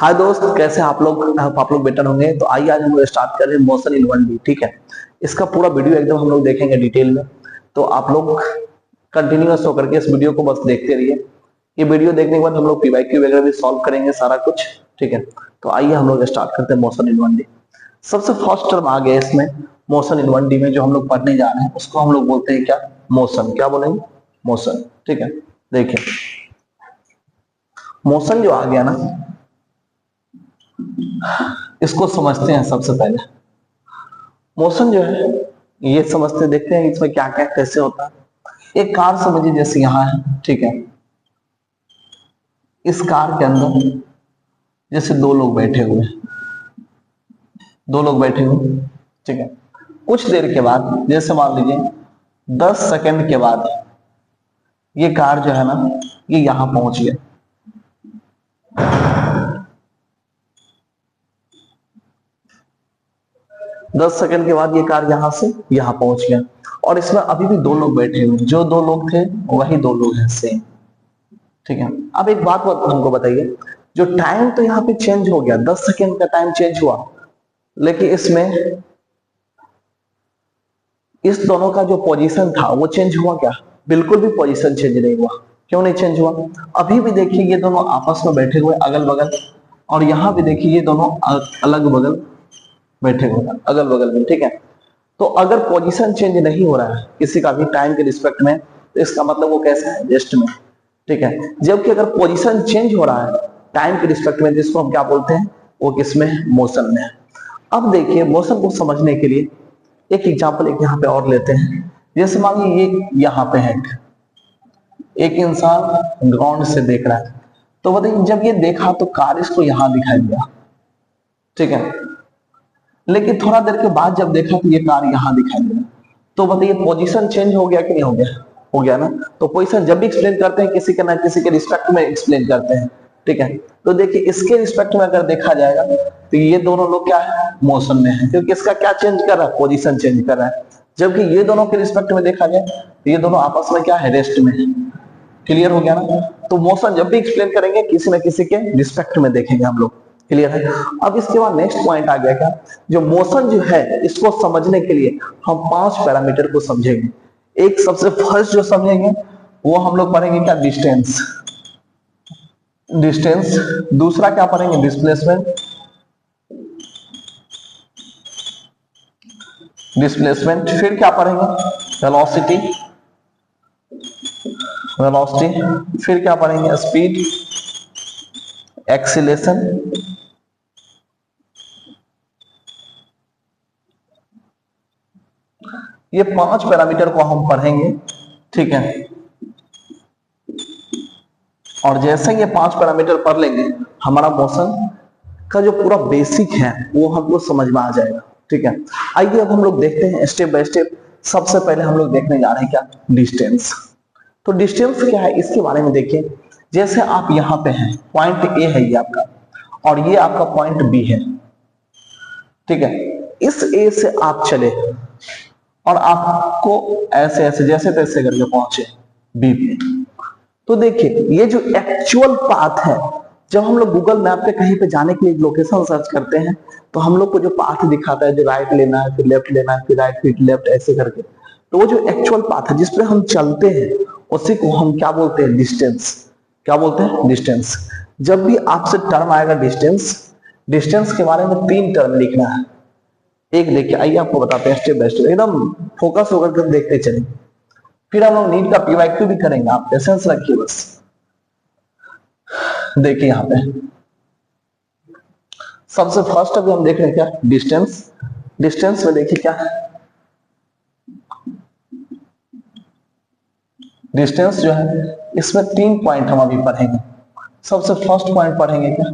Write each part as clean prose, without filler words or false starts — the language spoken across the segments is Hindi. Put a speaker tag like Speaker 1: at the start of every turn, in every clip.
Speaker 1: हाय दोस्त, कैसे आप लोग? आप लोग बेटर होंगे। तो आइए आज हम लोग स्टार्ट कर रहे हैं मोशन इन 1D। ठीक है, इसका पूरा वीडियो एकदम हम लोग देखेंगे डिटेल में। तो आप लोग कंटिन्यूअस होकर के इस वीडियो को बस देखते रहिए। ये वीडियो देखने के बाद हम लोग पीवाईक्यू वगैरह भी सॉल्व करेंगे सारा कुछ। ठीक है, तो आइए हम लोग स्टार्ट करते हैं मोशन इन 1D। सबसे फर्स्ट टर्म आ गया इसमें मोशन इन 1D में, जो हम लोग पढ़ने जा रहे हैं उसको हम लोग बोलते हैं क्या? मोशन। क्या बोलेंगे? मोशन। ठीक है, देखिए मोशन जो आ गया ना, इसको समझते हैं। सबसे पहले मोशन जो है ये समझते देखते हैं इसमें क्या क्या कैसे होता है। एक कार समझिए, जैसे यहाँ है। ठीक है, इस कार के अंदर जैसे दो लोग बैठे हुए हैं, दो लोग बैठे हुए हैं। ठीक है, कुछ देर के बाद, जैसे मान लीजिए 10 सेकंड के बाद, ये कार जो है ना ये यहाँ पहुंच गया। 10 सेकंड के बाद ये कार यहाँ से यहाँ पहुंच गया, और इसमें अभी भी दो लोग बैठे हुए हैं। जो दो लोग थे वही दो लोग हैं, सेम। ठीक है, अब एक बात हमको बताइए, जो टाइम तो यहाँ पे चेंज हो गया, 10 सेकेंड का टाइम चेंज हुआ, लेकिन इसमें इस दोनों का जो पोजीशन था वो चेंज हुआ क्या? बिल्कुल भी पोजीशन चेंज नहीं हुआ। क्यों नहीं चेंज हुआ? अभी भी देखिए ये दोनों आपस में बैठे हुए अगल बगल, और यहाँ भी देखिए ये दोनों अलग बगल बैठे हुए अगल बगल में। ठीक है, तो अगर पोजीशन चेंज नहीं हो रहा है किसी का भी टाइम के रिस्पेक्ट में, तो इसका मतलब वो कैसा है? रेस्ट में। ठीक है, जबकि अगर पोजीशन चेंज हो रहा है टाइम के रिस्पेक्ट में, जिसको हम क्या बोलते हैं? वो किसमें? मोशन में है। अब देखिए मोशन को समझने के लिए एक एग्जांपल एक यहाँ पे और लेते हैं। जैसे मान लीजिए ये यहाँ पे है, एक इंसान ग्राउंड से देख रहा है। तो बताइए जब ये देखा तो कार इसको यहाँ दिखाई दिया। ठीक है, लेकिन थोड़ा देर के बाद जब देखा तो ये कार यहाँ दिखाई दिया। तो बताइए पोजीशन चेंज हो गया कि नहीं हो गया? हो गया ना। तो पोजीशन जब भी एक्सप्लेन करते हैं किसी के ना किसी के रिस्पेक्ट में एक्सप्लेन करते हैं। ठीक है, तो देखिए इसके रिस्पेक्ट में अगर देखा जाएगा तो ये दोनों लोग क्या है? मोशन में है, क्योंकि इसका क्या चेंज कर रहा है? पोजीशन चेंज कर रहा है। जबकि ये दोनों के रिस्पेक्ट में देखा जाए तो ये दोनों आपस में क्या है? रेस्ट में है। क्लियर हो गया ना। तो मोशन जब भी एक्सप्लेन करेंगे किसी न किसी के रिस्पेक्ट में देखेंगे हम लोग। क्लियर है। अब इसके बाद नेक्स्ट पॉइंट आ गया क्या? जो मोशन जो है इसको समझने के लिए हम 5 पैरामीटर को समझेंगे। एक सबसे फर्स्ट जो समझेंगे वो हम लोग पढ़ेंगे क्या? डिस्टेंस। डिस्टेंस। दूसरा क्या पढ़ेंगे? डिस्प्लेसमेंट। डिस्प्लेसमेंट। फिर क्या पढ़ेंगे? वेलोसिटी। वेलोसिटी। फिर क्या पढ़ेंगे? स्पीड। एक्सीलेशन। ये 5 पैरामीटर को हम पढ़ेंगे। ठीक है, और जैसे ये 5 पैरामीटर पढ़ लेंगे हमारा मोशन का जो पूरा बेसिक है वो हमको समझ में आ जाएगा। ठीक है, आइए अब हम लोग देखते हैं स्टेप बाय स्टेप। सबसे पहले हम लोग देखने जा रहे हैं क्या? डिस्टेंस। तो डिस्टेंस क्या है इसके बारे में देखिए। जैसे आप यहाँ पे हैं, पॉइंट ए है ये आपका, और ये आपका पॉइंट बी है। ठीक है, इस ए से आप चले और आपको ऐसे ऐसे जैसे तैसे करके पहुंचे बी पे। तो देखिए ये जो एक्चुअल पाथ है, जब हम लोग गूगल मैप पे कहीं पे जाने के लिए लोकेशन सर्च करते हैं तो हम लोग को जो पाथ दिखाता है, जो राइट लेना है फिर लेफ्ट लेना है फिर राइट फिर लेफ्ट ऐसे करके, तो वो जो एक्चुअल पाथ है जिसपे हम चलते हैं उसी को हम क्या बोलते हैं? डिस्टेंस। क्या बोलते हैं? डिस्टेंस। जब भी आपसे टर्म आएगा डिस्टेंस, डिस्टेंस के बारे में 3 टर्म लिखना है। एक देखिए, आइए आपको बताते हैं स्टेप बाय स्टेप, एकदम फोकस होकर के देखते चलें। फिर हम लोग नीट का पीवाईक्यू भी करेंगे, आप पेशेंस रखिए बस। देखिए यहाँ पे सबसे फर्स्ट अभी हम देख रहे हैं क्या? डिस्टेंस। डिस्टेंस में देखिए क्या है? डिस्टेंस जो है इसमें 3 पॉइंट हम अभी पढ़ेंगे। सबसे फर्स्ट पॉइंट पढ़ेंगे क्या?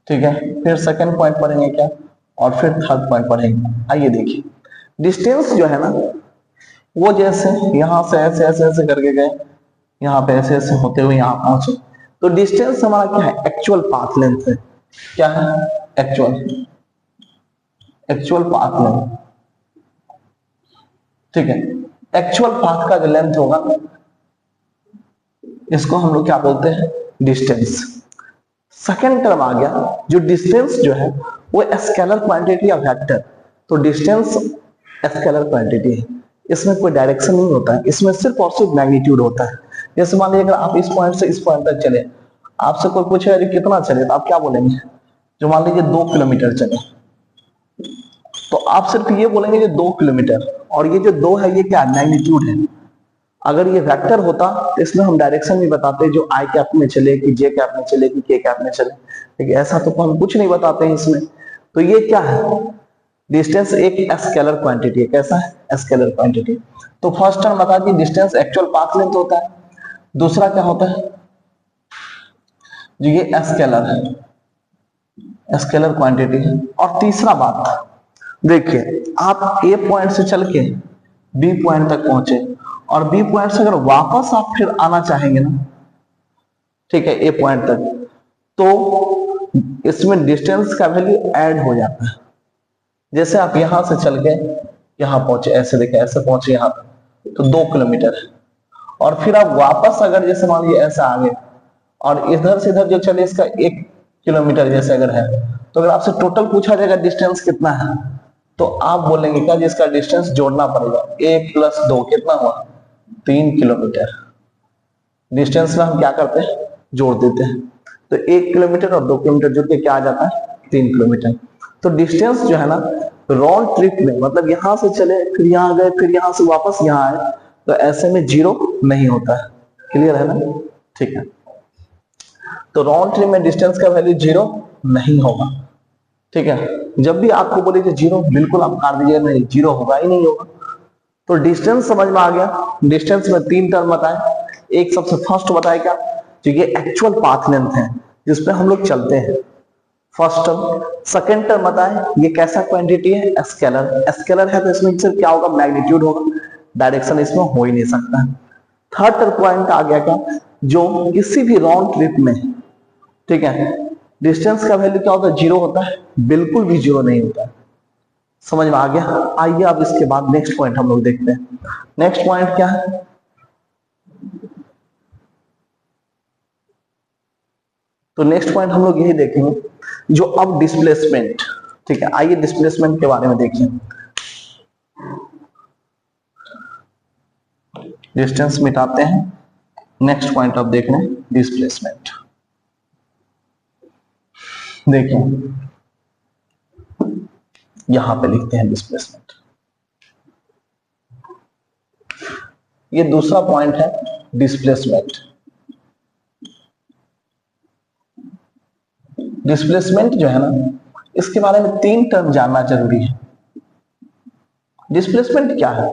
Speaker 1: ठीक है, फिर सेकंड पॉइंट पढ़ेंगे क्या? और फिर थर्ड पॉइंट पढ़ेंगे। आइए देखिए, डिस्टेंस जो है ना वो जैसे यहां से ऐसे ऐसे ऐसे करके गए, यहाँ पे ऐसे ऐसे होते हुए यहाँ पहुंचे। तो डिस्टेंस हमारा क्या है? एक्चुअल पाथ लेंथ है। क्या है? Actual actual path length. ठीक है, एक्चुअल पाथ का जो लेंथ होगा इसको हम लोग क्या बोलते हैं? डिस्टेंस। सेकेंड टर्म आ गया जो डिस्टेंस जो है वो स्केलर क्वांटिटी या वेक्टर। तो डिस्टेंस स्केलर क्वांटिटी है, इसमें कोई डायरेक्शन नहीं होता है, इसमें सिर्फ और सिर्फ मैग्नीट्यूड होता है। जैसे मान लीजिए अगर आप इस पॉइंट से इस पॉइंट तक चले, आपसे कोई पूछेगा कि कितना चले, तो आप क्या बोलेंगे? जो मान लीजिए 2 किलोमीटर चले, तो आप सिर्फ ये बोलेंगे कि 2 किलोमीटर, और ये जो 2 है ये क्या मैग्नीट्यूड है। अगर ये वेक्टर होता तो इसमें हम डायरेक्शन भी बताते, जो आई कैप में चले कि जे कैप में चले कि के कैप में चले, लेकिन ऐसा तो हम कुछ नहीं बताते हैं इसमें। तो ये क्या है? डिस्टेंस एक स्केलर क्वांटिटी है। कैसा है? Scalar quantity. तो फर्स्ट टर्म बता दी डिस्टेंस एक्चुअल पाथ लेंथ होता है। दूसरा क्या होता है? जो ये स्केलर है, स्केलर क्वांटिटी है। और तीसरा बात देखिए, आप ए पॉइंट से चल के बी पॉइंट तक पहुंचे, और बी पॉइंट से अगर वापस आप फिर आना चाहेंगे ना, ठीक है, ए पॉइंट तक, तो इसमें डिस्टेंस का वैल्यू ऐड हो जाता है। जैसे आप यहां से चल के यहां पहुंचे, ऐसे देखें, ऐसे पहुंचे यहां तक, तो 2 किलोमीटर है। और फिर आप वापस अगर जैसे मान लीजिए ऐसा आगे, और इधर से इधर जो चले इसका 1 किलोमीटर जैसे अगर है, तो अगर आपसे टोटल पूछा जाएगा डिस्टेंस कितना है, तो आप बोलेंगे क्या? जिसका डिस्टेंस जोड़ना पड़ेगा, 1 + 2 कितना हुआ? 3 किलोमीटर। डिस्टेंस में हम क्या करते हैं? जोड़ देते हैं। तो 1 किलोमीटर और 2 किलोमीटर जुड़ के क्या आ जाता है? 3 किलोमीटर। तो डिस्टेंस जो है ना राउंड ट्रिप में, मतलब यहां से चले फिर यहां गए फिर यहां से वापस यहां आए, तो ऐसे में 0 नहीं होता है। क्लियर है ना? ठीक है। तो राउंड ट्रिप में डिस्टेंस का वैल्यू 0 नहीं होगा। ठीक है, जब भी आपको बोले कि 0, बिल्कुल आप काट दीजिए, नहीं 0 होगा ही नहीं होगा। तो डिस्टेंस समझ में आ गया। डिस्टेंस में 3 टर्म बताए। एक सबसे फर्स्ट बताए क्या? जो ये एक्चुअल पाथ लेंथ है जिसपे हम लोग चलते हैं, फर्स्ट टर्म। सेकेंड टर्म बताए ये कैसा क्वांटिटी है? स्केलर। स्केलर है तो इसमें सिर्फ क्या होगा? मैग्नीट्यूड होगा, डायरेक्शन इसमें हो ही नहीं सकता। थर्ड टर्म पॉइंट आ गया क्या? जो किसी भी राउंड ट्रिप में, ठीक है, डिस्टेंस का वैल्यू क्या होता है? 0 होता है, बिल्कुल भी 0 नहीं होता है। समझ में आ गया? आइए अब इसके बाद नेक्स्ट पॉइंट हम लोग देखते हैं। नेक्स्ट पॉइंट क्या है? तो नेक्स्ट पॉइंट हम लोग यही देखेंगे, जो अब डिस्प्लेसमेंट। ठीक है, आइए डिस्प्लेसमेंट के बारे में देखिए। डिस्टेंस मिटाते हैं, नेक्स्ट पॉइंट अब देख रहे हैं डिस्प्लेसमेंट। देखिए यहां पे लिखते हैं डिस्प्लेसमेंट। ये दूसरा पॉइंट है डिस्प्लेसमेंट। डिस्प्लेसमेंट जो है ना, इसके बारे में 3 टर्म जानना जरूरी है। डिस्प्लेसमेंट क्या है?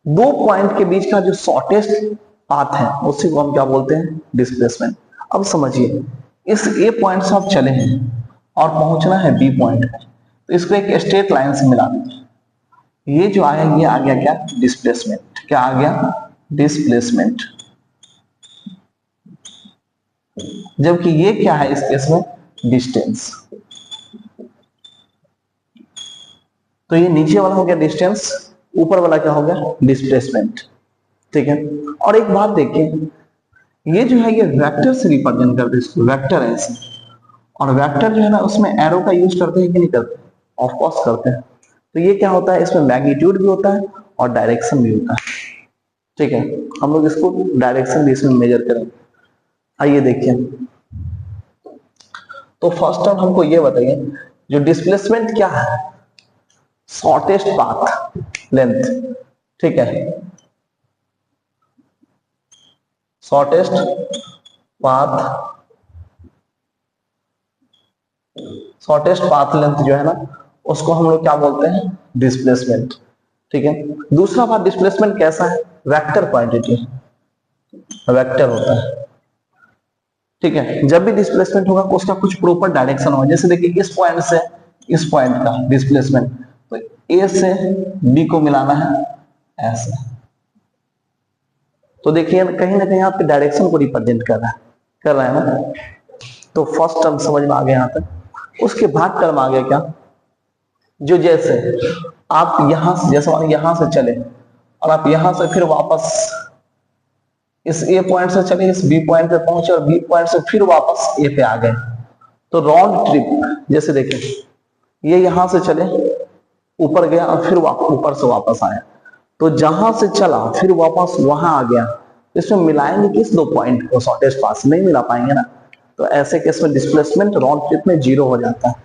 Speaker 1: 2 पॉइंट के बीच का जो शॉर्टेस्ट पाथ है उसी को हम क्या बोलते हैं? डिस्प्लेसमेंट। अब समझिए, इस ए पॉइंट से आप चले हैं और पहुंचना है बी पॉइंट पे, तो इसको एक स्ट्रेट लाइन से मिला दीजिए। ये जो आया ये आ गया क्या? डिस्प्लेसमेंट। क्या आ गया? डिस्प्लेसमेंट। जबकि ये क्या है इस केस में? डिस्टेंस। तो ये नीचे वाला हो गया डिस्टेंस, ऊपर वाला क्या हो गया? डिस्प्लेसमेंट। ठीक है, और एक बात देखिए, ये जो है ये वेक्टर से रिप्रेजेंट करते हैं इसको, वेक्टर है ऐसे। और वेक्टर जो है ना उसमें एरो का यूज करते हैं कि नहीं करते? ऑफ कोर्स करते हैं। तो ये क्या होता है? इसमें मैग्नीट्यूड भी होता है और डायरेक्शन भी होता है। ठीक है, हम लोग इसको डायरेक्शन भी इसमें मेजर करें। आइए देखिए, तो फर्स्ट टर्म हमको ये बताइए, जो डिस्प्लेसमेंट क्या है? Shortest path length. ठीक है, shortest path, shortest path length जो है ना उसको हम लोग क्या बोलते हैं? डिस्प्लेसमेंट। ठीक है, दूसरा बात डिस्प्लेसमेंट कैसा है? वेक्टर क्वांटिटी, वेक्टर होता है। ठीक है, जब भी डिस्प्लेसमेंट होगा उसका कुछ प्रॉपर डायरेक्शन होगा। जैसे देखिए इस पॉइंट से इस पॉइंट का डिस्प्लेसमेंट, तो ए से बी को मिलाना है ऐसे, तो देखिए कहीं ना कहीं आपके डायरेक्शन को रिप्रेजेंट कर रहा है ना। तो फर्स्ट टर्म समझ में आ गया यहां तक। उसके बाद टर्म आ गया क्या? जो जैसे आप यहां से, जैसे यहां से चले और आप यहां से फिर वापस इस ए पॉइंट से चले, इस बी पॉइंट पे पहुंचे और बी पॉइंट से फिर वापस ए पे आ गए, तो राउंड ट्रिप जैसे देखें, ये यहां से चले, ऊपर गया और फिर ऊपर से वापस आया, तो जहां से चला फिर वापस वहां आ गया, इसमें मिलाएंगे किस दो पॉइंट को, शॉर्टेस्ट पास नहीं मिला पाएंगे ना। तो ऐसे केस में डिस्प्लेसमेंट राउंड ट्रिप में जीरो हो जाता है,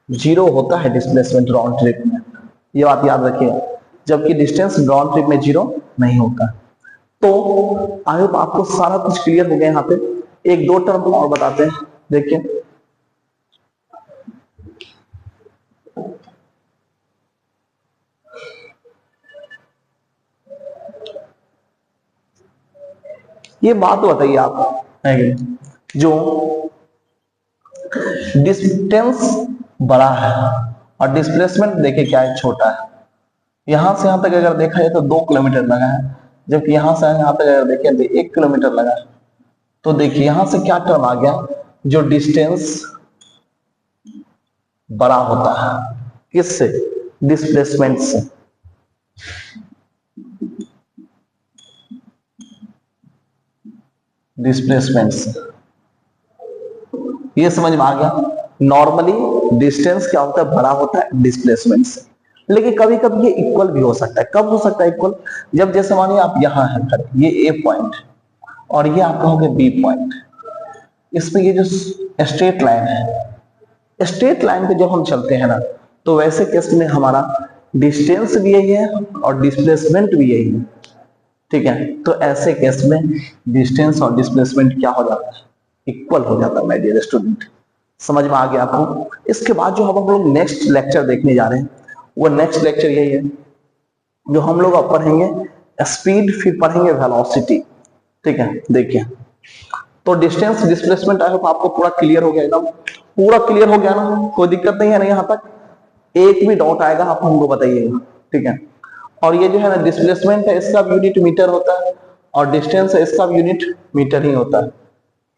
Speaker 1: जीरो होता है डिस्प्लेसमेंट राउंड ट्रिप में, ये बात याद रखिएगा, जबकि डिस्टेंस राउंड ट्रिप में जीरो नहीं होता। तो आई होप आपको सारा कुछ क्लियर हो गया। यहाँ पे एक दो टर्म और बताते हैं, देखिए ये बात बताइए आप, जो डिस्टेंस बड़ा है और डिस्प्लेसमेंट देखिए क्या है, छोटा है। यहां से यहां तक अगर देखा जाए तो 2 किलोमीटर लगा है, जबकि यहां से यहां तक अगर देखें तो 1 किलोमीटर लगा है। तो देखिए यहां से क्या टर्म आ गया, जो डिस्टेंस बड़ा होता है किससे, डिस्प्लेसमेंट से। डिस्प्लेसमेंट से, ये समझ में आ गया। नॉर्मली डिस्टेंस क्या होता है, बड़ा होता है डिस्प्लेसमेंट से, लेकिन कभी कभी ये इक्वल भी हो सकता है। कब हो सकता है इक्वल, जब जैसे मानिए आप यहां हैं खड़े, ये ए पॉइंट और ये आप कहोगे बी पॉइंट, इसमें ये जो स्ट्रेट लाइन है, स्ट्रेट लाइन पे जब हम चलते हैं ना, तो वैसे केस में हमारा डिस्टेंस भी यही है और डिस्प्लेसमेंट भी यही है, ठीक है। तो ऐसे केस में डिस्टेंस और डिस्प्लेसमेंट क्या हो जाता है, इक्वल हो जाता है माय डियर स्टूडेंट। समझ में आ गया आपको। इसके बाद जो हम लोग नेक्स्ट लेक्चर देखने जा रहे हैं, वो नेक्स्ट लेक्चर यही है, जो हम लोग अब पढ़ेंगे स्पीड, फिर पढ़ेंगे वेलोसिटी, ठीक है। देखिए तो डिस्टेंस डिस्प्लेसमेंट आई होप आपको पूरा क्लियर हो गया, एकदम पूरा क्लियर हो गया ना, कोई दिक्कत नहीं है ना। यहाँ तक एक भी डाउट आएगा आप हमको बताइएगा, ठीक है। और ये जो है ना डिस्प्लेसमेंट है, इसका यूनिट मीटर होता है, और डिस्टेंस है इसका यूनिट मीटर ही होता है,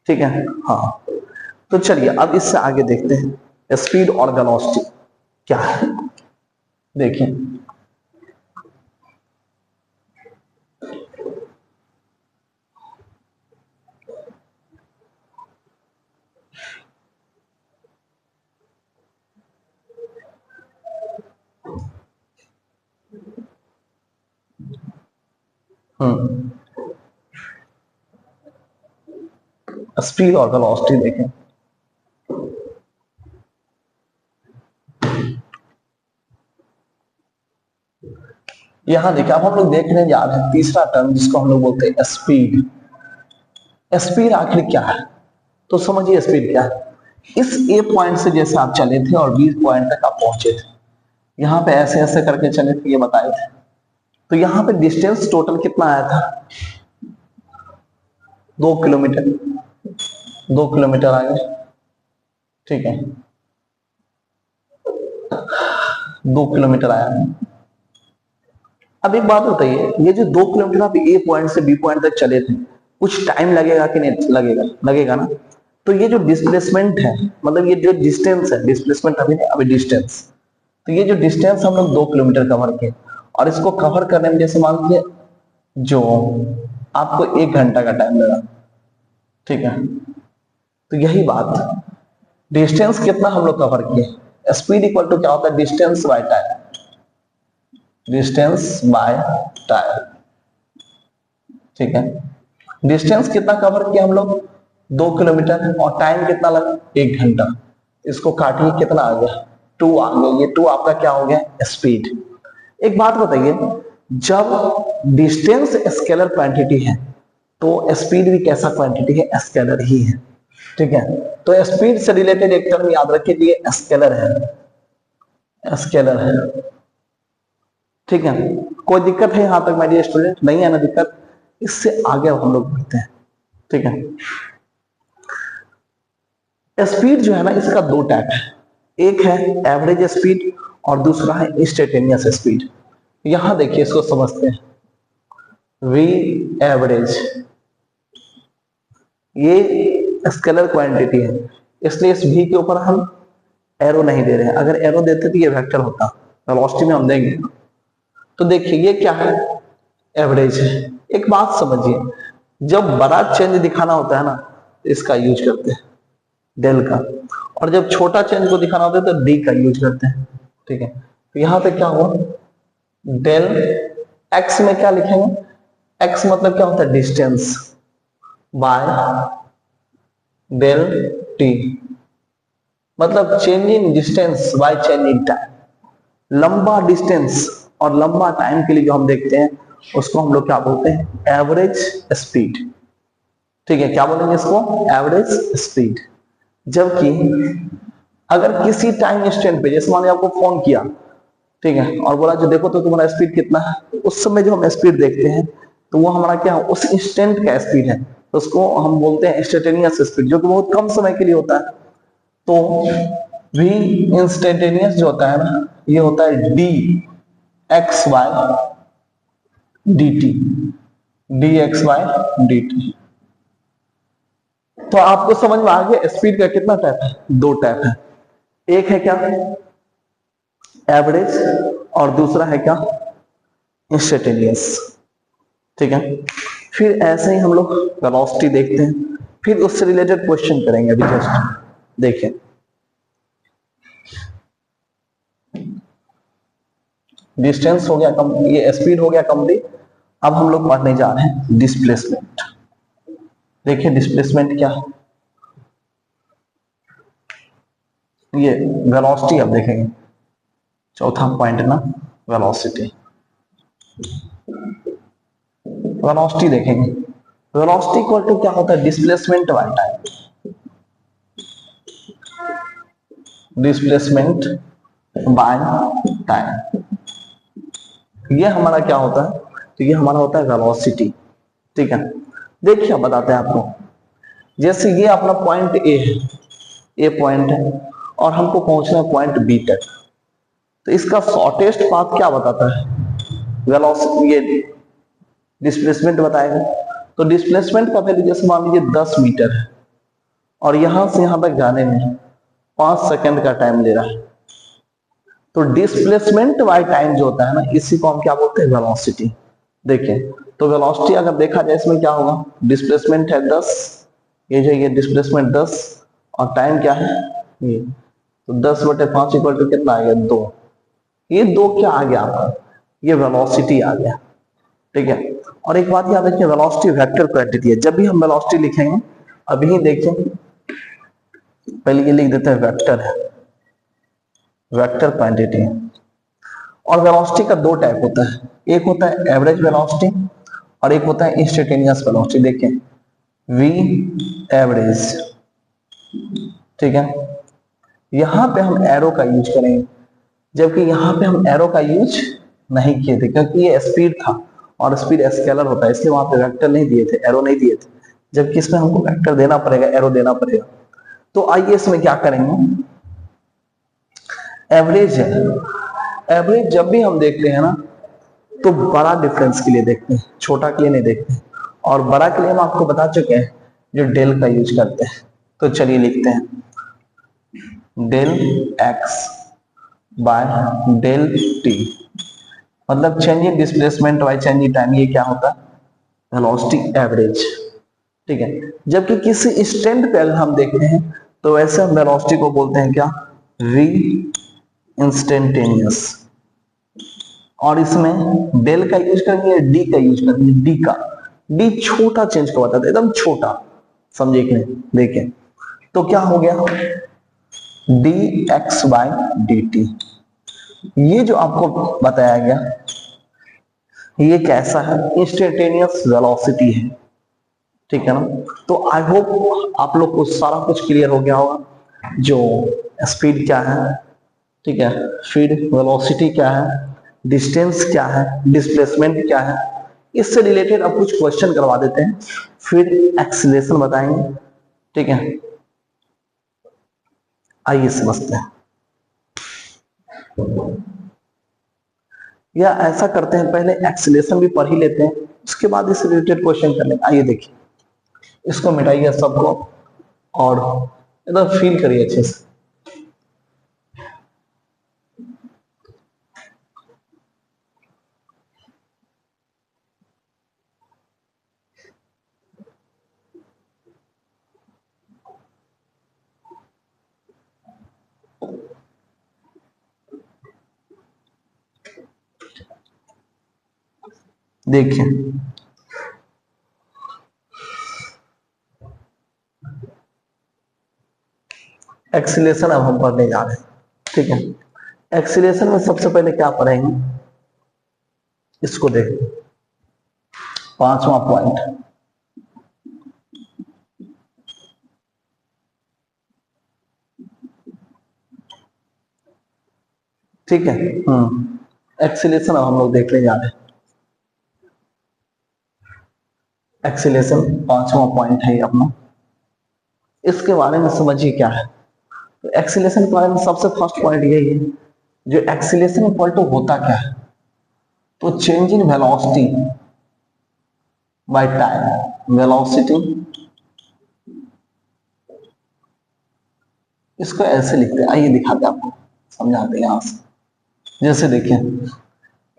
Speaker 1: ठीक है। हाँ तो चलिए अब इससे आगे देखते हैं स्पीड और वेलोसिटी क्या है। देखिए स्पीड और वेलोसिटी देखें। यहां देखिए अब हम लोग देखने जा रहे हैं तीसरा टर्म, जिसको हम लोग बोलते हैं स्पीड। स्पीड आखिर क्या है, तो समझिए स्पीड क्या है। इस ए पॉइंट से जैसे आप चले थे और बी पॉइंट तक आप पहुंचे थे, यहाँ पे ऐसे ऐसे करके चले थे, ये बताए थे। तो यहाँ पे डिस्टेंस टोटल कितना आया था, 2 किलोमीटर, 2 किलोमीटर आ गया, ठीक है। 2 किलोमीटर आया। अब एक बात बताइए, ये जो 2 किलोमीटर आप ए पॉइंट से बी पॉइंट तक चले थे, कुछ टाइम लगेगा कि नहीं लगेगा, लगेगा ना। तो ये जो डिस्प्लेसमेंट है, मतलब ये जो डिस्टेंस है, डिस्प्लेसमेंट अभी नहीं, अभी डिस्टेंस, तो ये जो डिस्टेंस हम लोग 2 किलोमीटर कवर किए, और इसको कवर करने में जैसे मान लीजिए जो आपको 1 घंटा का टाइम लगा, ठीक है। तो यही बात, डिस्टेंस कितना हम लोग कवर किए, स्पीड इक्वल टू क्या होता है, distance by time, distance by time, ठीक है। डिस्टेंस कितना कवर किया हम लोग, 2 किलोमीटर, और टाइम कितना लगा, 1 घंटा। इसको काटिए कितना आ गया, 2 आ गया। ये 2 आपका क्या हो गया, स्पीड। एक बात बताइए, जब डिस्टेंस स्केलर क्वांटिटी है तो स्पीड भी कैसा क्वांटिटी है, स्केलर ही है, ठीक है। तो स्पीड से रिलेटेड एक टर्म याद रखिए, स्केलर है, स्केलर है, ठीक है। कोई दिक्कत है यहां तक माय डियर स्टूडेंट, नहीं है ना दिक्कत। इससे आगे हम लोग बढ़ते हैं, ठीक है। स्पीड जो है ना, इसका 2 टाइप है, एक है एवरेज स्पीड और दूसरा है इंस्टेंटेनियस स्पीड। यहां देखिए इसको समझते हैं, वी एवरेज ये स्केलर क्वांटिटी है, इसलिए इस v के ऊपर हम एरो नहीं दे रहे हैं। अगर एरो देते तो ये वेक्टर होता, वेलोसिटी में हम देंगे। तो देखिए ये क्या है, एवरेज है। एक बात समझिए, जब बड़ा चेंज दिखाना होता है ना, इसका यूज करते हैं, डेल का। और जब छोटा चेंज को दिखाना होता है तो डी का यूज करते हैं। ठीक है, तो यहां पे क्या हुआ, डेल एक्स में क्या लिखेंगे, एक्स मतलब क्या होता है डिस्टेंस, बाय डेल टी मतलब change in distance by change in time. लंबा डिस्टेंस और लंबा टाइम के लिए जो हम देखते हैं उसको हम लोग क्या बोलते हैं, एवरेज स्पीड। ठीक है, क्या बोलेंगे इसको, एवरेज स्पीड। जबकि अगर किसी टाइम इंस्टेंट पे, जैसे मान लीजिए आपको फोन किया, ठीक है, और बोला जो देखो तो तुम्हारा स्पीड कितना है, तो उस समय जो हम स्पीड देखते हैं तो वो हमारा क्या है, उस इंस्टेंट का स्पीड है, तो उसको हम बोलते हैं इंस्टेंटेनियस स्पीड, जो कि बहुत कम समय के लिए होता है। तो भी इंस्टेंटेनियस जो होता है ना, ये होता है d x y d t, d x y d t. तो आपको समझ में आ गया स्पीड का कितना टाइप है, दो टाइप है, एक है क्या एवरेज और दूसरा है क्या इंस्टेंटेनियस। ठीक है, फिर ऐसे ही हम लोग वेलोसिटी देखते हैं, फिर उससे रिलेटेड क्वेश्चन करेंगे अभी जस्ट देखें। डिस्टेंस हो गया कम, ये स्पीड हो गया कंप्लीट। अब हम लोग पढ़ने जा रहे हैं डिस्प्लेसमेंट। देखिए डिस्प्लेसमेंट क्या है, ये वेलोसिटी अब देखेंगे, चौथा पॉइंट ना वेलोसिटी। वेलोसिटी देखेंगे, वेलोसिटी इक्वल टू क्या होता है, displacement by time. Displacement by time, ये हमारा क्या होता है, तो ये हमारा होता है वेलोसिटी। ठीक है, देखिए अब बताते हैं आपको, जैसे ये अपना पॉइंट ए है, ए पॉइंट है और हमको पहुंचना है पॉइंट बी तक, तो इसका शॉर्टेस्ट पाथ क्या बताता है, वेलोसिटी, ये डिस्प्लेसमेंट बताएगा। तो डिस्प्लेसमेंट का वैल्यू जैसे मान लीजिए 10 मीटर है और यहां से यहां तक जाने में 5 सेकंड का टाइम ले रहा है, तो डिस्प्लेसमेंट बाय टाइम जो होता है ना, इसी को हम क्या बोलते हैं, वेलोसिटी। देखिए, तो वेलोसिटी अगर देखा जाए इसमें क्या होगा, डिस्प्लेसमेंट है 10, ये जो ये डिस्प्लेसमेंट 10 और टाइम क्या है ये, तो 10/5 इक्वल टू कितना आ गया, 2। ये 2 क्या आ गया आपका, ये वेलोसिटी आ गया। ठीक है, और एक बात याद रखिए, वेलोसिटी वेक्टर क्वांटिटी है। जब भी हम वेलोसिटी लिखेंगे, अभी देखें, पहले ये लिख देते हैं वेक्टर है, वेक्टर क्वांटिटी। और वेलोसिटी का दो टाइप होता है, एक होता है एवरेज वेलोसिटी और एक होता है इंस्टेंटेनियस वेलोसिटी। देखें, वी एवरेज, ठीक है, यहां पे हम एरो का यूज करेंगे, जबकि यहां पे हम एरो का यूज नहीं किए थे, क्योंकि ये स्पीड था और स्पीड स्केलर होता है, इसलिए वहां पे वेक्टर नहीं दिए थे, एरो नहीं दिए थे, जबकि इसमें हमको वेक्टर देना पड़ेगा, एरो देना पड़ेगा। तो आइए इसमें क्या करेंगे, एवरेज है, एवरेज जब भी हम देखते हैं ना तो बड़ा डिफरेंस के लिए देखते हैं, छोटा के लिए नहीं देखते हैं। और बड़ा के लिए हम आपको बता चुके हैं, जो डेल का यूज करते हैं। तो चलिए लिखते हैं, del x by del t, मतलब change in displacement by change in time, ये क्या होता है, वेलोसिटी एवरेज। ठीक है, जबकि किसी इंस्टेंट पे अगर हम देखते हैं तो वैसे हम वेलोसिटी को बोलते हैं क्या, वी इंस्टेंटेनियस। और इसमें डेल का यूज करेंगे, डी का यूज करेंगे, डी का, डी छोटा चेंज को बताता है, एकदम छोटा, समझे कि नहीं। देखें, तो क्या हो गया, d x by d t, ये जो आपको बताया गया ये कैसा है, इंस्टेंटेनियस वेलोसिटी है। ठीक है ना, तो आई होप आप लोग को सारा कुछ क्लियर हो गया होगा, जो स्पीड क्या है, ठीक है, फिर वेलोसिटी क्या है, डिस्टेंस क्या है, डिस्प्लेसमेंट क्या है, इससे रिलेटेड अब कुछ क्वेश्चन करवा देते हैं, फिर एक्सीलरेशन बताएंगे। ठीक है, आइए समझते हैं, या ऐसा करते हैं पहले एक्सीलरेशन भी पढ़ ही लेते हैं, उसके बाद इससे रिलेटेड क्वेश्चन कर लेंगे। आइए देखिए, इसको मिटाइए सबको और एकदम फील करिए अच्छे से। देखिए एक्सीलरेशन अब हम पढ़ने जा रहे हैं, ठीक है। एक्सीलरेशन में सबसे पहले क्या पढ़ेंगे, इसको देखिए, पांचवा पॉइंट, ठीक है। एक्सीलरेशन अब हम लोग देखने जा रहे हैं। एक्सीलरेशन पांचवा पॉइंट है अपना, इसके बारे में समझिए क्या है। तो एक्सीलरेशन के बारे में सबसे फर्स्ट पॉइंट यही है, जो एक्सीलरेशन इक्वल टू होता क्या है, तो change in velocity by time, velocity, इसको ऐसे लिखते हैं, आइए दिखाते हैं आपको, समझाते हैं यहां से। जैसे देखिए,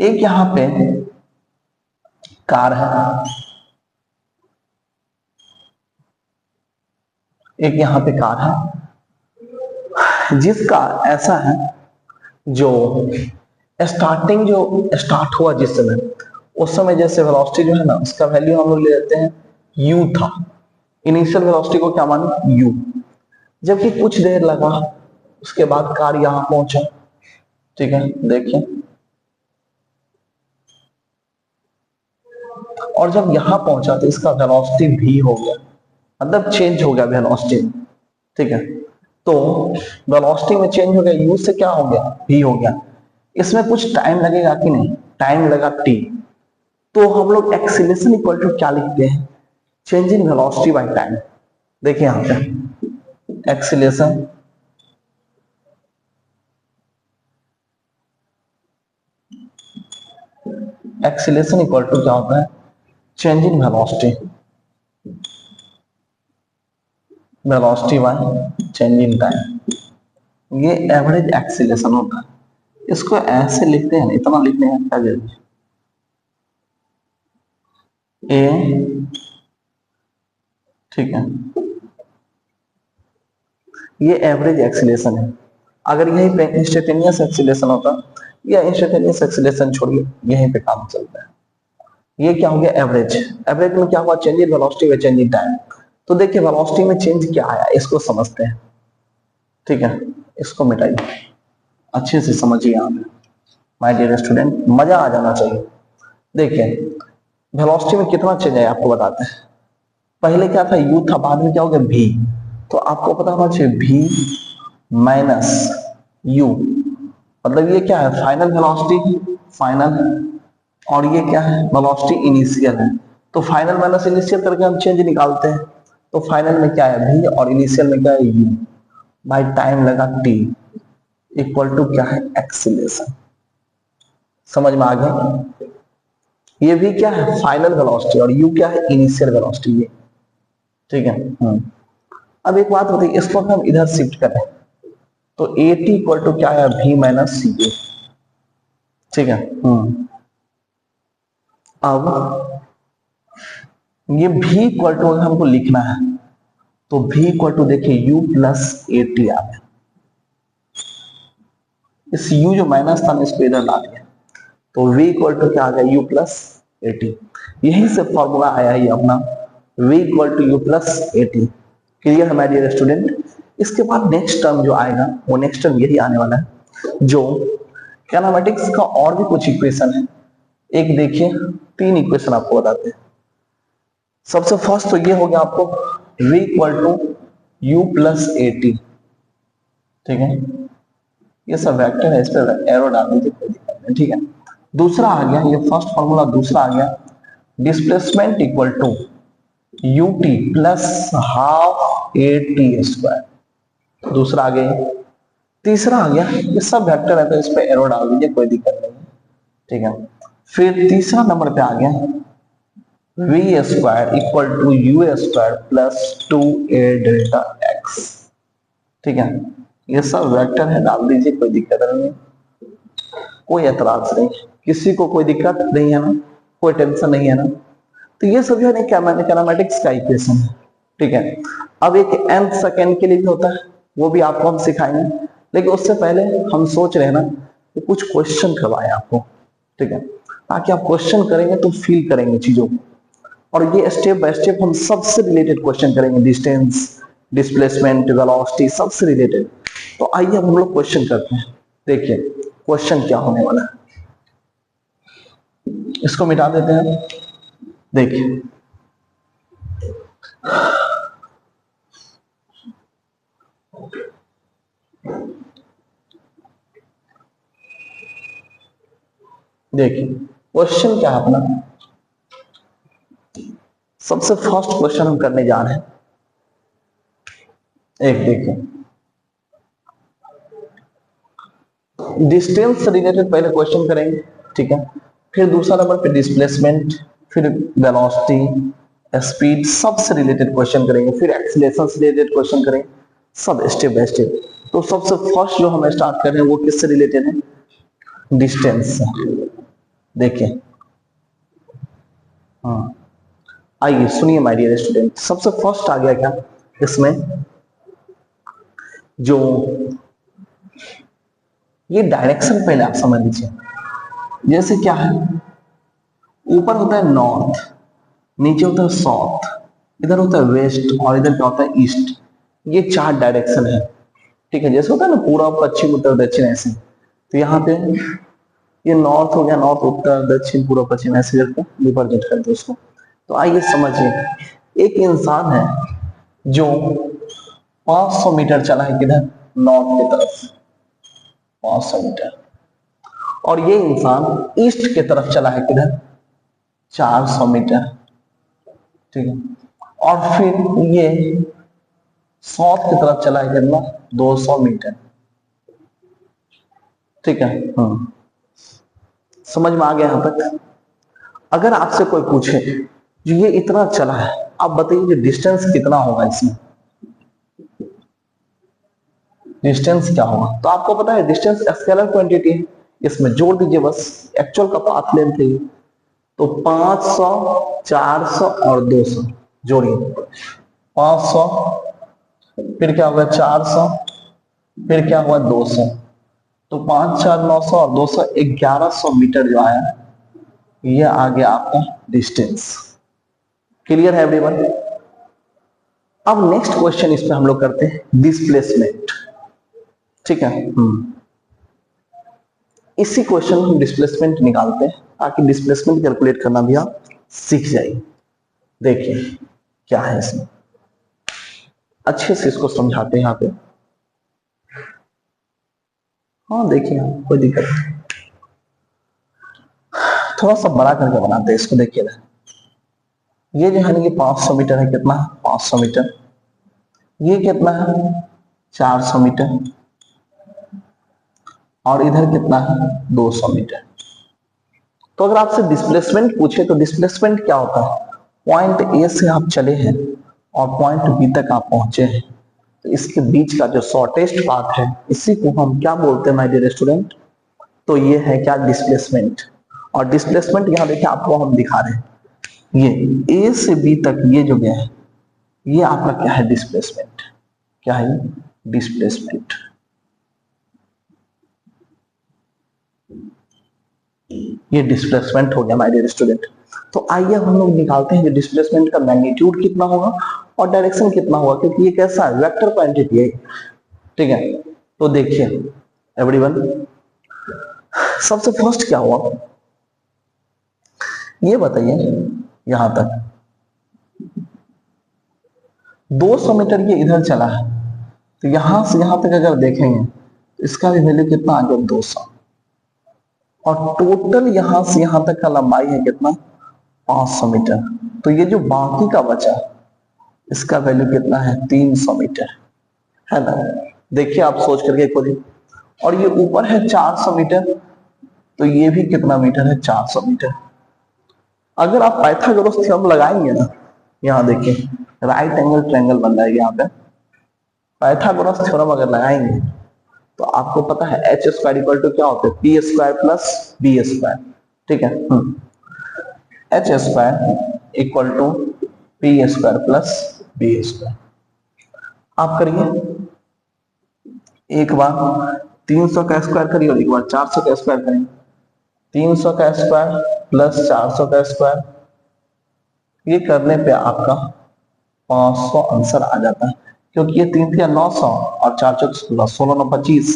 Speaker 1: एक यहां पे कार है, एक यहां पे कार है, जिसका ऐसा है, जो स्टार्ट हुआ जिस समय, उस समय जैसे वेलोसिटी जो है ना, उसका वैल्यू हम लोग ले लेते हैं u था। इनिशियल वेलोसिटी को क्या माने, u। जबकि कुछ देर लगा, उसके बाद कार यहां पहुंचा, ठीक है। देखिए, और जब यहां पहुंचा तो इसका वेलोसिटी v हो गया, मतलब चेंज हो गया वेलोसिटी, ठीक है। तो वेलोसिटी में चेंज हो गया, u से क्या हो गया, v हो गया। इसमें कुछ टाइम लगेगा कि नहीं, टाइम लगा t। तो हम लोग एक्सीलरेशन इक्वल टू क्या लिखते हैं, change in velocity by time. देखिए यहां पे एक्सीलरेशन इक्वल टू क्या होता है, change in velocity, velocity bye change in time. ये एवरेज एक्सीलरेशन होता है। इसको ऐसे लिखते हैं, इतना लिखने का क्या जरूरत है, ए, ठीक है, ये एवरेज एक्सीलरेशन है। अगर यहीं पे इंस्टेंटेनियस एक्सीलरेशन होता, या इंस्टेंटेनियस एक्सीलरेशन छोड़िए, यहीं पे काम चलता है। ये क्या हो गया, एवरेज। एवरेज में क्या हुआ, change in velocity bye change in time. तो देखिए वेलोसिटी में चेंज क्या आया, इसको समझते हैं, ठीक है। इसको मिटाइए, अच्छे से समझिए यहाँ पे माय डियर स्टूडेंट, मजा आ जाना चाहिए। देखिए वेलोसिटी में कितना चेंज आया आपको बताते हैं। पहले क्या था, u था, बाद में क्या हो गया, v। तो आपको पता होना चाहिए v माइनस u, मतलब ये क्या है, फाइनल वेलोसिटी, फाइनल, और ये क्या है, वेलोसिटी इनिशियल है। तो फाइनल माइनस इनिशियल करके हम चेंज निकालते हैं। तो फाइनल में क्या है, v, और इनिशियल में क्या है, u, बाय टाइम लगा t, इक्वल टू क्या है, एक्सीलरेशन। समझ में आ गया। ये भी क्या है, फाइनल वेलोसिटी, और u क्या है, इनिशियल वेलोसिटी, ये, ठीक है। अब एक बात होती है, इसको हम इधर शिफ्ट करें तो at इक्वल टू क्या है, v माइनस सी, ठीक है। अब ये v इक्वल टू हमको लिखना है, तो v इक्वल टू देखिए u प्लस at आ गया। इस u जो माइनस था ना, इसको इधर ला दिया, तो v इक्वल टू क्या आ गया, u प्लस at। यहीं से फॉर्मूला आया है अपना, v equal to u plus at। Clear है माय डियर स्टूडेंट। इसके बाद नेक्स्ट टर्म जो आएगा, वो नेक्स्ट टर्म यही आने वाला है, जो कैनामेटिक्स का और भी कुछ इक्वेशन है। एक देखिए, 3 इक्वेशन आपको बताते हैं। सबसे फर्स्ट तो ये हो गया आपको, v equal to u plus at, ठीक है। ये सब वेक्टर है, इस पर एरो डाल दीजिए, कोई दिक्कत नहीं, ठीक है। दूसरा आ गया, ये फर्स्ट फॉर्मूला दूसरा आ गया, displacement equal to ut plus half at square, दूसरा आ गया। तीसरा आ गया, ये सब वेक्टर है तो इस पे एरो डाल दीजिए, कोई दिक्कत नहीं, ठीक है। फिर तीसरा नंबर पे आ गया v square equal to u square plus 2a delta x, ठीक है। ये सब वेक्टर है, डाल दीजिए, कोई दिक्कत नहीं है, कोई एतराज नहीं, किसी को कोई दिक्कत नहीं है ना, कोई टेंशन नहीं है ना। तो ये सब जो है कैनामेटिक्स का इक्वेशन है, ठीक है। अब एक nth सेकेंड के लिए भी होता है, वो भी आपको हम सिखाएंगे, लेकिन उससे पहले हम सोच रहे हैं ना कि कुछ क्वेश्चन करवाएं आपको, ठीक है। ताकि आप क्वेश्चन करेंगे तो फील करेंगे चीजों को। और ये स्टेप बाय स्टेप हम सबसे रिलेटेड क्वेश्चन करेंगे, डिस्टेंस, डिस्प्लेसमेंट, वेलोसिटी, सबसे रिलेटेड। तो आइए अब हम लोग क्वेश्चन करते हैं। देखिए क्वेश्चन क्या होने वाला है, इसको मिटा देते हैं। देखिए देखिए क्वेश्चन क्या है अपना, सबसे फर्स्ट क्वेश्चन हम करने जा रहे हैं। एक देखिए डिस्टेंस से रिलेटेड पहले क्वेश्चन करेंगे, ठीक है। फिर दूसरा नंबर पे डिस्प्लेसमेंट, फिर वेलोसिटी, स्पीड, सबसे रिलेटेड क्वेश्चन करेंगे। फिर एक्सीलरेशन से रिलेटेड क्वेश्चन करेंगे, सब स्टेप बाय स्टेप। तो सबसे फर्स्ट जो हम स्टार्ट कर रहे हैं वो किससे रिलेटेड है, डिस्टेंस से। देखिए हाँ, आइए सुनिए माय डियर स्टूडेंट। सबसे फर्स्ट आ गया क्या इसमें, जो ये डायरेक्शन पहले आप समझ लीजिए। जैसे क्या है, ऊपर होता है नॉर्थ, नीचे होता है साउथ, इधर होता है वेस्ट और इधर क्या होता है ईस्ट। ये चार डायरेक्शन है, ठीक है। जैसे होता है ना पूर्व पश्चिम उत्तर दक्षिण, ऐसे। तो यहाँ पे ये नॉर्थ हो गया, नॉर्थ उत्तर दक्षिण पूर्व पश्चिम, ऐसे करके रिप्रेजेंट करते उसको। तो आइए समझिए, एक इंसान है जो 500 मीटर चला है किधर, नॉर्थ की तरफ 500 मीटर, और ये इंसान ईस्ट की तरफ चला है किधर 400 मीटर, ठीक है। और फिर ये साउथ की तरफ चला है कितना 200 मीटर, ठीक है। समझ में आ गया यहां तक। अगर आपसे कोई पूछे जो ये इतना चला है, आप बताइए डिस्टेंस कितना होगा इसमें, डिस्टेंस क्या होगा। तो आपको पता है डिस्टेंस स्केलर क्वांटिटी है, इसमें जोड़ दीजिए बस, एक्चुअल का पाथ लेंथ है। तो 500, 400 और 200 जोड़िए, 500, फिर क्या होगा 400, फिर क्या हुआ 200। तो 5 4 900 और 200 1100 मीटर जो आया, ये आ गया आपका डिस्टेंस। क्लियर है एवरीवन। अब नेक्स्ट क्वेश्चन इस पे हम लोग करते हैं डिस्प्लेसमेंट, ठीक है। इसी क्वेश्चन में हम डिस्प्लेसमेंट निकालते हैं ताकि डिस्प्लेसमेंट कैलकुलेट करना भी आप सीख जाइए। देखिए क्या है इसमें, अच्छे से इसको समझाते हैं यहाँ पे। हाँ देखिए कोई दिक्कत नहीं, थोड़ा सा बड़ा करके बनाते हैं इसको। देखिए ना, ये जो है ना, ये 500 मीटर है, कितना 500 मीटर, ये कितना है 400 मीटर, और इधर कितना है 200 मीटर। तो अगर आपसे डिस्प्लेसमेंट पूछे तो डिस्प्लेसमेंट क्या होता है, पॉइंट ए से आप चले हैं और पॉइंट बी तक आप पहुंचे हैं, तो इसके बीच का जो शॉर्टेस्ट पाथ है, इसी को हम क्या बोलते हैं माय डियर स्टूडेंट, तो ये है क्या डिस्प्लेसमेंट। और डिस्प्लेसमेंट यहाँ देखिए आपको हम दिखा रहे हैं, ये ए से बी तक ये जो गया है, ये आपका क्या है डिस्प्लेसमेंट, क्या है डिस्प्लेसमेंट। ये डिस्प्लेसमेंट हो गया माय डियर स्टूडेंट। तो आइए हम लोग निकालते हैं कि डिस्प्लेसमेंट का मैग्नीट्यूड कितना होगा और डायरेक्शन कितना होगा, क्योंकि ये कैसा है वेक्टर क्वांटिटी है, ठीक है। तो देखिए एवरीवन, सबसे फर्स्ट क्या हुआ ये बताइए, यहां तक 200 मीटर ये इधर चला है, तो यहां से यहां तक अगर देखेंगे तो इसका भी वैल्यू कितना आ गया 200, और टोटल यहां से यहां तक का लंबाई है कितना 500 मीटर। तो ये जो बाकी का बचा इसका वैल्यू कितना है 300 मीटर, है ना। देखिए आप सोच करके खोलिए, और ये ऊपर है 400 मीटर, तो ये भी कितना मीटर है 400 मीटर। अगर आप पाइथागोरस थ्योरम लगाएंगे ना, यहाँ देखिए राइट एंगल ट्रायंगल बन जाएगा, यहाँ पे पाइथागोरस थ्योरम अगर लगाएंगे तो आपको पता है एच स्क्वायर इक्वल टू क्या होता है p square plus b square, ठीक है। H square equal to p square plus b square. आप करिए, एक बार 300 का स्क्वायर करिए और एक बार 400 का स्क्वायर करेंगे। 300 का स्क्वायर प्लस 400 का स्क्वायर, ये करने पे आपका 500 आंसर आ जाता है, क्योंकि ये 3 × 900 और 4 × 16 9 25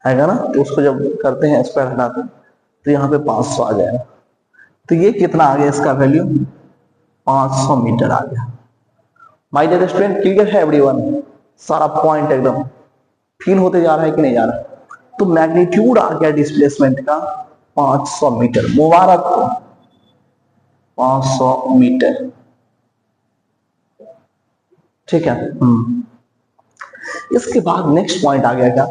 Speaker 1: आएगा ना, तो उसको जब करते हैं स्क्वायर हटाते हैं तो यहाँ पे 500 आ जाएगा। तो ये कितना आ गया, इसका वैल्यू 500 मीटर आ गया। माय डियर स्टूडेंट, क्लियर है एवरीवन? सारा पॉइंट एकदम फील होते जा रहा है कि नहीं जा रहा है? तो मैग्नीट्यूड आ गया डिस्प्लेसमेंट का 500 मीटर। मुबारक हो, 500 मीटर। ठीक है। इसके बाद नेक्स्ट पॉइंट आ गया क्या?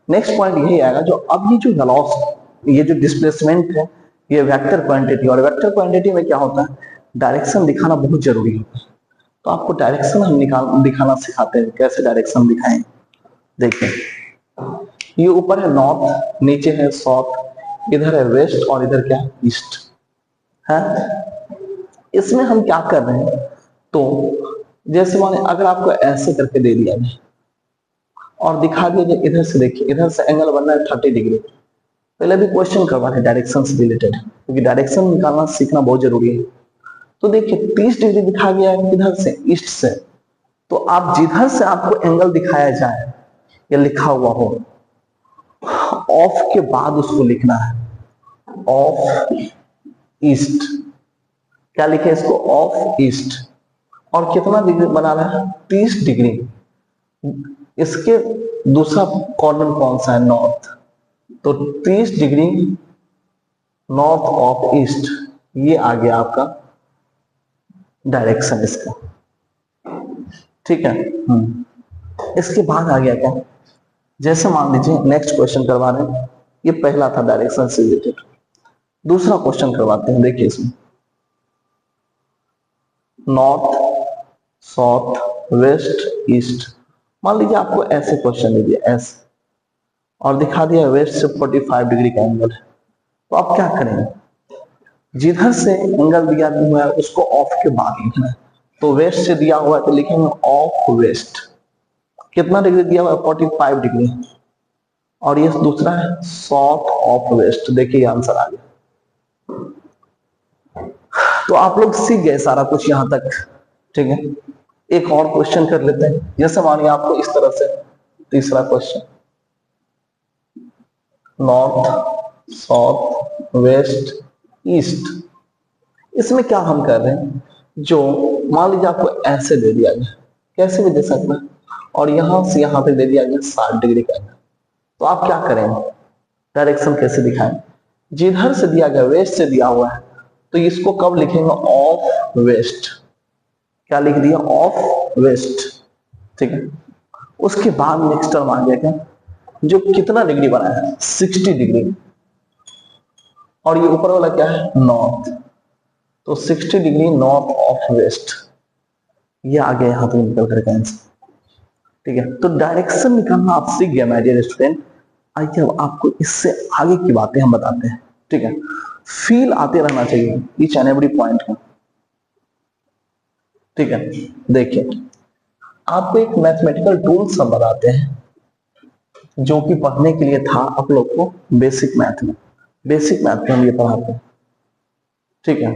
Speaker 1: नेक्स्ट पॉइंट यही आएगा, जो अब ये जो वेलोसिटी, ये जो डिस्प्लेसमेंट है, ये वेक्टर क्वांटिटी, और वेक्टर क्वांटिटी में क्या होता है, डायरेक्शन दिखाना बहुत जरूरी होता है। तो आपको डायरेक्शन हम दिखाना सिखाते हैं, कैसे डायरेक्शन दिखाएं। देखिए, ये ऊपर है नॉर्थ, नीचे है साउथ, इधर है वेस्ट और इधर क्या है, ईस्ट है। इसमें हम क्या कर रहे हैं, तो जैसे माने अगर आपको ऐसे करके दे दिया जाए और दिखा दिया जाए, इधर से देखिए, इधर से एंगल बनना है 30 डिग्री। पहले भी क्वेश्चन करवा रहे डायरेक्शन से रिलेटेड, क्योंकि डायरेक्शन निकालना सीखना बहुत जरूरी है। तो देखिए 30 डिग्री दिखा गया है किधर से, ईस्ट से। तो आप जिधर से आपको एंगल दिखाया जाए या लिखा हुआ हो, ऑफ के बाद उसको लिखना है, ऑफ ईस्ट। क्या लिखे इसको, ऑफ ईस्ट। और कितना डिग्री बना रहा है, 30 डिग्री। इसके दूसरा कॉर्नर कौन सा है, नॉर्थ। तो 30 डिग्री नॉर्थ ऑफ ईस्ट, ये आ गया आपका डायरेक्शन इसका। ठीक है। इसके बाद आ गया क्या, जैसे मान लीजिए नेक्स्ट क्वेश्चन करवा रहे हैं, ये पहला था डायरेक्शन से रिलेटेड। दूसरा क्वेश्चन करवाते हैं। देखिए इसमें नॉर्थ, साउथ, वेस्ट, ईस्ट। मान लीजिए आपको ऐसे क्वेश्चन दे दिया, ऐसे, और दिखा दिया वेस्ट से 45 डिग्री का एंगल है। तो आप क्या करेंगे, जिधर से एंगल दिया हुआ है उसको ऑफ के बाद लिखना है। तो वेस्ट से दिया हुआ है तो लिखेंगे ऑफ वेस्ट। कितना डिग्री दिया हुआ है, 45 डिग्री। और ये दूसरा है साउथ ऑफ वेस्ट। देखिए आंसर आ गया। तो आप लोग सीख गए सारा कुछ यहां तक। ठीक है। एक और क्वेश्चन कर लेते हैं। जैसे मानिए आपको इस तरह से, तीसरा question, north, south, west, east. इसमें क्या हम कर रहे हैं, जो मान लीजिए आपको ऐसे दे दिया गया, कैसे भी दे सकता है, और यहां से यहां पे दे दिया गया 60 डिग्री का। तो आप क्या करेंगे, डायरेक्शन कैसे दिखाएं, जिधर से दिया गया वेस्ट से दिया हुआ है, तो इसको कब लिखेंगे, ऑफ वेस्ट। क्या लिख दिया, ऑफ वेस्ट। ठीक है। उसके बाद नेक्स्ट टर्म आ गया क्या, जो कितना डिग्री बनाया है, 60 डिग्री। और ये ऊपर वाला क्या है, नॉर्थ। तो 60 डिग्री नॉर्थ ऑफ वेस्ट, ये आ गया यहां पे निकल करके आंसर। ठीक है। तो डायरेक्शन निकालना आप सीख गए माय डियर स्टूडेंट। आइए अब आपको इससे आगे की बातें हम बताते हैं। ठीक है। फील आते रहना चाहिए ईच एंड एवरी पॉइंट का। ठीक है। देखिए आपको एक मैथमेटिकल टूल्स हम बताते हैं, जो कि पढ़ने के लिए था आप लोग को बेसिक मैथ में। बेसिक मैथ में हम ये पढ़ाते हैं। ठीक है।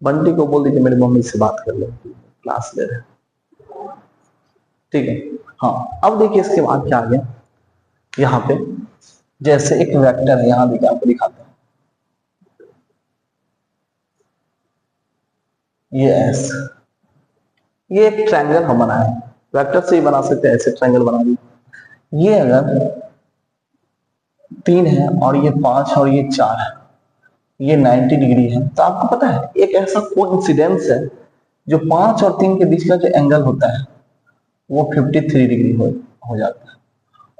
Speaker 1: बंटी को बोल दीजिए मेरी मम्मी से बात कर ले, क्लास ले रहे। ठीक है। हाँ, अब देखिए इसके बाद क्या आ गया, यहाँ पे जैसे एक वेक्टर है, यहां देखिए आपको दिखाते हैं, ये एस, ये एक ट्रायंगल हम बनाए, वेक्टर से ही बना सकते हैं, ऐसे ट्रायंगल बना दिए। ये अगर 3 है और ये 5 और ये 4 है, ये 90 डिग्री है, तो आपको पता है एक ऐसा कोइंसिडेंस है, जो 5 और 3 के बीच का जो एंगल होता है वो 53 डिग्री हो जाता है।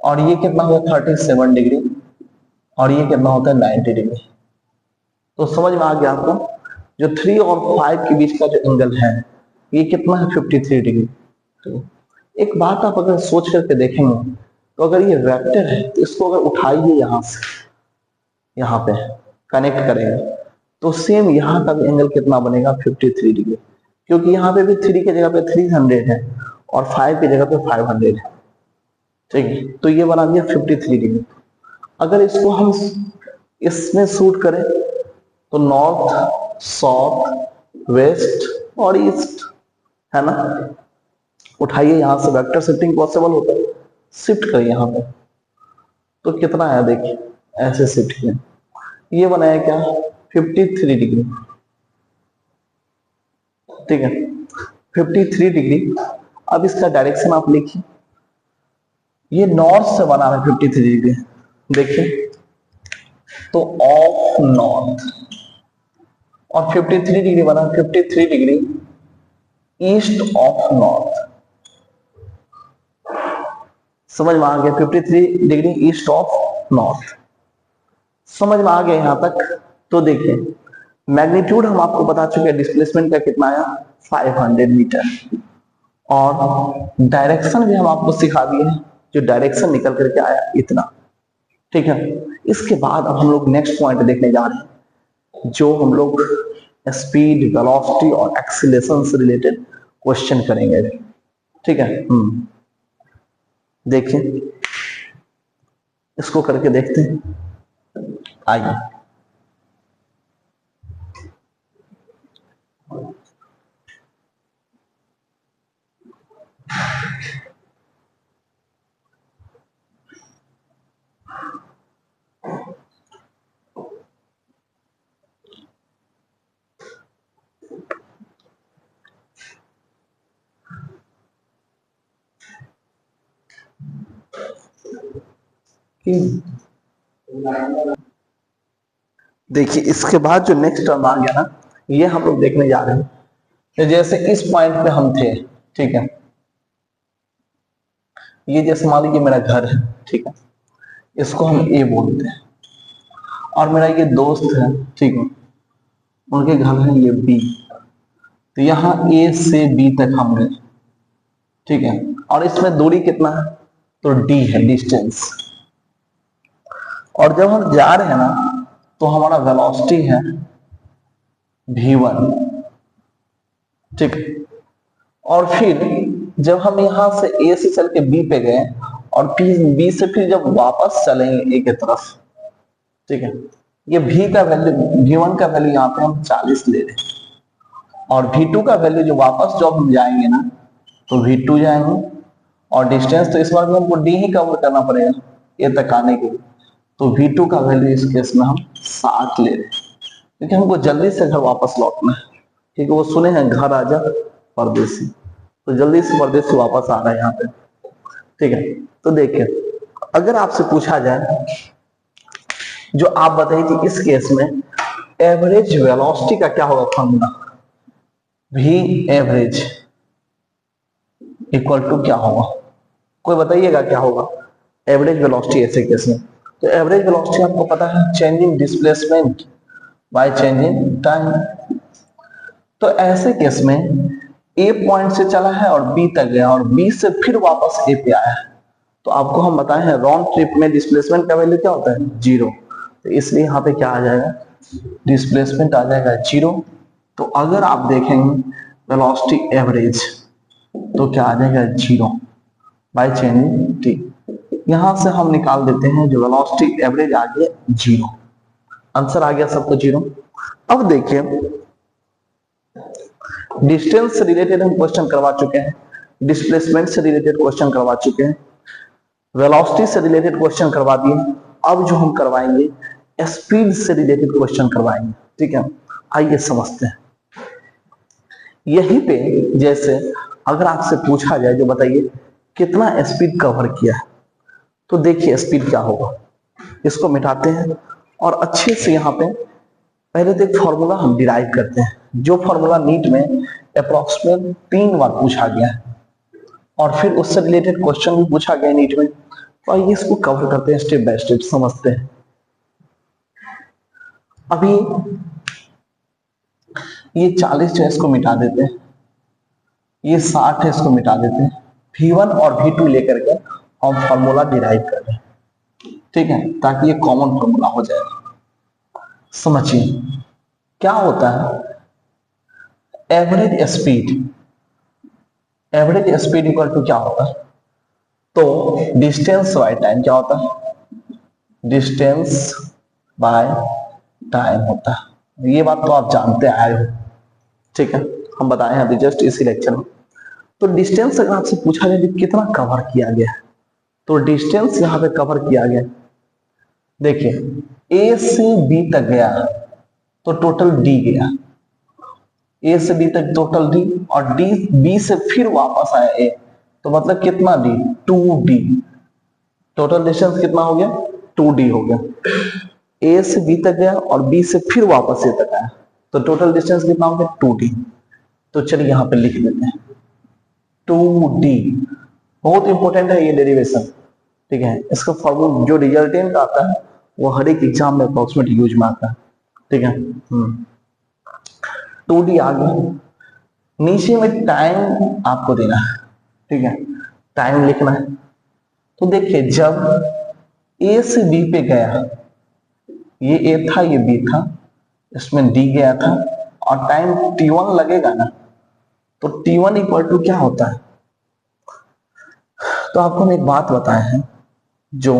Speaker 1: और ये कितना होगा, 37 डिग्री। और ये कितना होता है, 90 डिग्री। तो समझ में आ गया आपको, जो 3 और 5 के बीच का जो एंगल है, ये कितना है, 53 डिग्री। तो एक बात आप अगर सोच करके देखेंगे, तो अगर ये वेक्टर है तो इसको अगर उठाइए यहां से, यहाँ पे कनेक्ट करेंगे, तो सेम यहाँ का भी एंगल कितना बनेगा, 53 डिग्री। क्योंकि यहाँ पे भी 3 की जगह पे 300 है और 5 की जगह पे 500 है। ठीक है, तो ये बना दिया 53 डिग्री। अगर इसको हम इसमें शूट करें तो नॉर्थ, साउथ, वेस्ट और ईस्ट, है ना। उठाइए, यहां से वेक्टर शिफ्टिंग पॉसिबल होता है, शिफ्ट करिए यहां पे, तो कितना आया देखिए, ऐसे शिफ्ट किया, ये बनाया क्या, 53 डिग्री। ठीक है, 53 डिग्री। अब इसका डायरेक्शन आप लिखिए, ये नॉर्थ से बना है 53 डिग्री, देखिए, तो ऑफ नॉर्थ, और 53 डिग्री बना, 53 डिग्री ईस्ट ऑफ नॉर्थ। समझ में आ गया, 53 डिग्री ईस्ट ऑफ नॉर्थ, समझ में आ गया यहां तक। तो देखिए, मैग्नीट्यूड हम आपको बता चुके हैं, डिस्प्लेसमेंट का कितना आया, 500 मीटर, और डायरेक्शन भी हम आपको सिखा दिए हैं, जो डायरेक्शन निकल करके आया इतना। ठीक है, इसके बाद अब हम लोग नेक्स्ट पॉइंट देखने जा रहे हैं, जो हम लोग स्पीड, वेलोसिटी और एक्सीलरेशन से रिलेटेड क्वेश्चन करेंगे। ठीक है, देखिए, इसको करके देखते हैं, आइए। देखिए, इसके बाद जो नेक्स्ट टर्म आ गया ना, ये हम लोग देखने जा रहे हैं। तो जैसे इस पॉइंट पे हम थे, ठीक है, ये जैसे मान लीजिए मेरा घर है, ठीक है, इसको हम ए बोलते हैं, और मेरा ये दोस्त है, ठीक है, उनके घर है ये बी, तो यहाँ ए से बी तक हम गए, ठीक है, और इसमें दूरी कितना है, तो डी है, डिस्टेंस। और जब हम जा रहे हैं ना, तो हमारा वेलोसिटी है v1, ठीक। और फिर जब हम यहां से ए से चल के बी पे गए, और फिर बी से फिर जब वापस चलेंगे ए के तरफ, ठीक है, ये v का वैल्यू, v1 का वैल्यू यहाँ पे हम 40 ले रहे हैं, और v2 का वैल्यू जो वापस जब हम जाएंगे ना, तो v2 जाएंगे, और डिस्टेंस तो इस बार भी हमको डी ही कवर करना पड़ेगा ए तक आने के लिए, तो v2 का वैल्यू इस केस में हम 60 ले रहे हैं, क्योंकि हमको जल्दी से घर वापस लौटना है। ठीक है, वो सुने हैं घर आजा परदेसी, तो जल्दी से परदेसी वापस आ रहा है यहाँ पे। ठीक है, तो देखिए, अगर आपसे पूछा जाए, जो आप बताइए कि इस केस में एवरेज वेलोसिटी का क्या होगा फॉर्मूला, v एवरेज इक्वल टू क्या होगा, कोई बताइएगा क्या होगा एवरेज वेलोसिटी ऐसे केस में। तो एवरेज वेलोसिटी आपको पता है, changing displacement by changing time. तो ऐसे केस में ए पॉइंट से चला है और बी तक गया, और बी से फिर वापस ए पे आया है, तो आपको हम बताए हैं राउंड ट्रिप में डिस्प्लेसमेंट का वैल्यू क्या होता है, 0। तो इसलिए यहाँ पे क्या आ जाएगा, डिस्प्लेसमेंट आ जाएगा 0। तो अगर आप देखेंगे वेलोसिटी एवरेज, तो क्या आ जाएगा 0 बाय चेंजिंग टी। यहां से हम निकाल देते हैं जो वेलोसिटी एवरेज आ गया 0, आंसर आ गया सबको 0। अब देखिए, डिस्टेंस से रिलेटेड हम क्वेश्चन करवा चुके हैं, डिस्प्लेसमेंट से रिलेटेड क्वेश्चन करवा चुके हैं, वेलोसिटी से रिलेटेड क्वेश्चन करवा दिए। अब जो हम करवाएंगे, स्पीड से रिलेटेड क्वेश्चन करवाएंगे। ठीक है, आइए समझते हैं। यहीं पे जैसे अगर आपसे पूछा जाए, जो बताइए कितना स्पीड कवर किया है, तो देखिए स्पीड क्या होगा। इसको मिटाते हैं और अच्छे से यहाँ पे पहले तो एक फॉर्मूला हम डिराइव करते हैं, जो फॉर्मूला नीट में अप्रोक्सीमेट 3 बार पूछा गया है, और फिर उससे रिलेटेड क्वेश्चन भी पूछा गया नीट में। तो आइए इसको कवर करते हैं, स्टेप बाय स्टेप समझते हैं। अभी ये 40 जो है इसको मिटा देते हैं, ये 60 है इसको मिटा देते हैं, v1 और v2 लेकर के हम फॉर्मूला डिराइव कर रहे हैं। ठीक है, ताकि ये कॉमन फॉर्मूला हो जाए। समझिए क्या होता है, average speed, average speed equal to क्या होता है? तो डिस्टेंस बाय टाइम क्या होता है? डिस्टेंस बाय टाइम होता है। ये बात तो आप जानते आए हो, ठीक है, हम बताए हैं अभी जस्ट इसी लेक्चर में। तो डिस्टेंस अगर आपसे पूछा जाए कि कितना कवर किया गया है, तो डिस्टेंस यहाँ पे कवर किया गया, देखिए ए से बी तक गया तो टोटल डी गया, ए से बी तक टोटल डी, और डी बी से फिर वापस आया ए, तो मतलब कितना डी? 2d। टोटल डिस्टेंस कितना हो गया? 2d हो गया। ए से बी तक गया और बी से फिर वापस ए तक आया, तो टोटल डिस्टेंस कितना हो गया? 2d। तो चलिए यहां पे लिख देते हैं 2d। बहुत इंपॉर्टेंट है ये डेरिवेशन, ठीक है। इसका फॉर्मूला जो रिजल्टेंट आता है वो हर एक एग्जाम में अप्रोक्सीमेट यूज में आता है, ठीक है। 2d आ गया। नीचे में टाइम आपको देना है, ठीक है, टाइम लिखना है। तो देखिए जब ए से बी पे गया, ये ए था ये बी था, इसमें डी गया था, और टाइम t1 लगेगा ना, तो t1 इक्वल टू क्या होता है? तो आपको हम एक बात बताए हैं, जो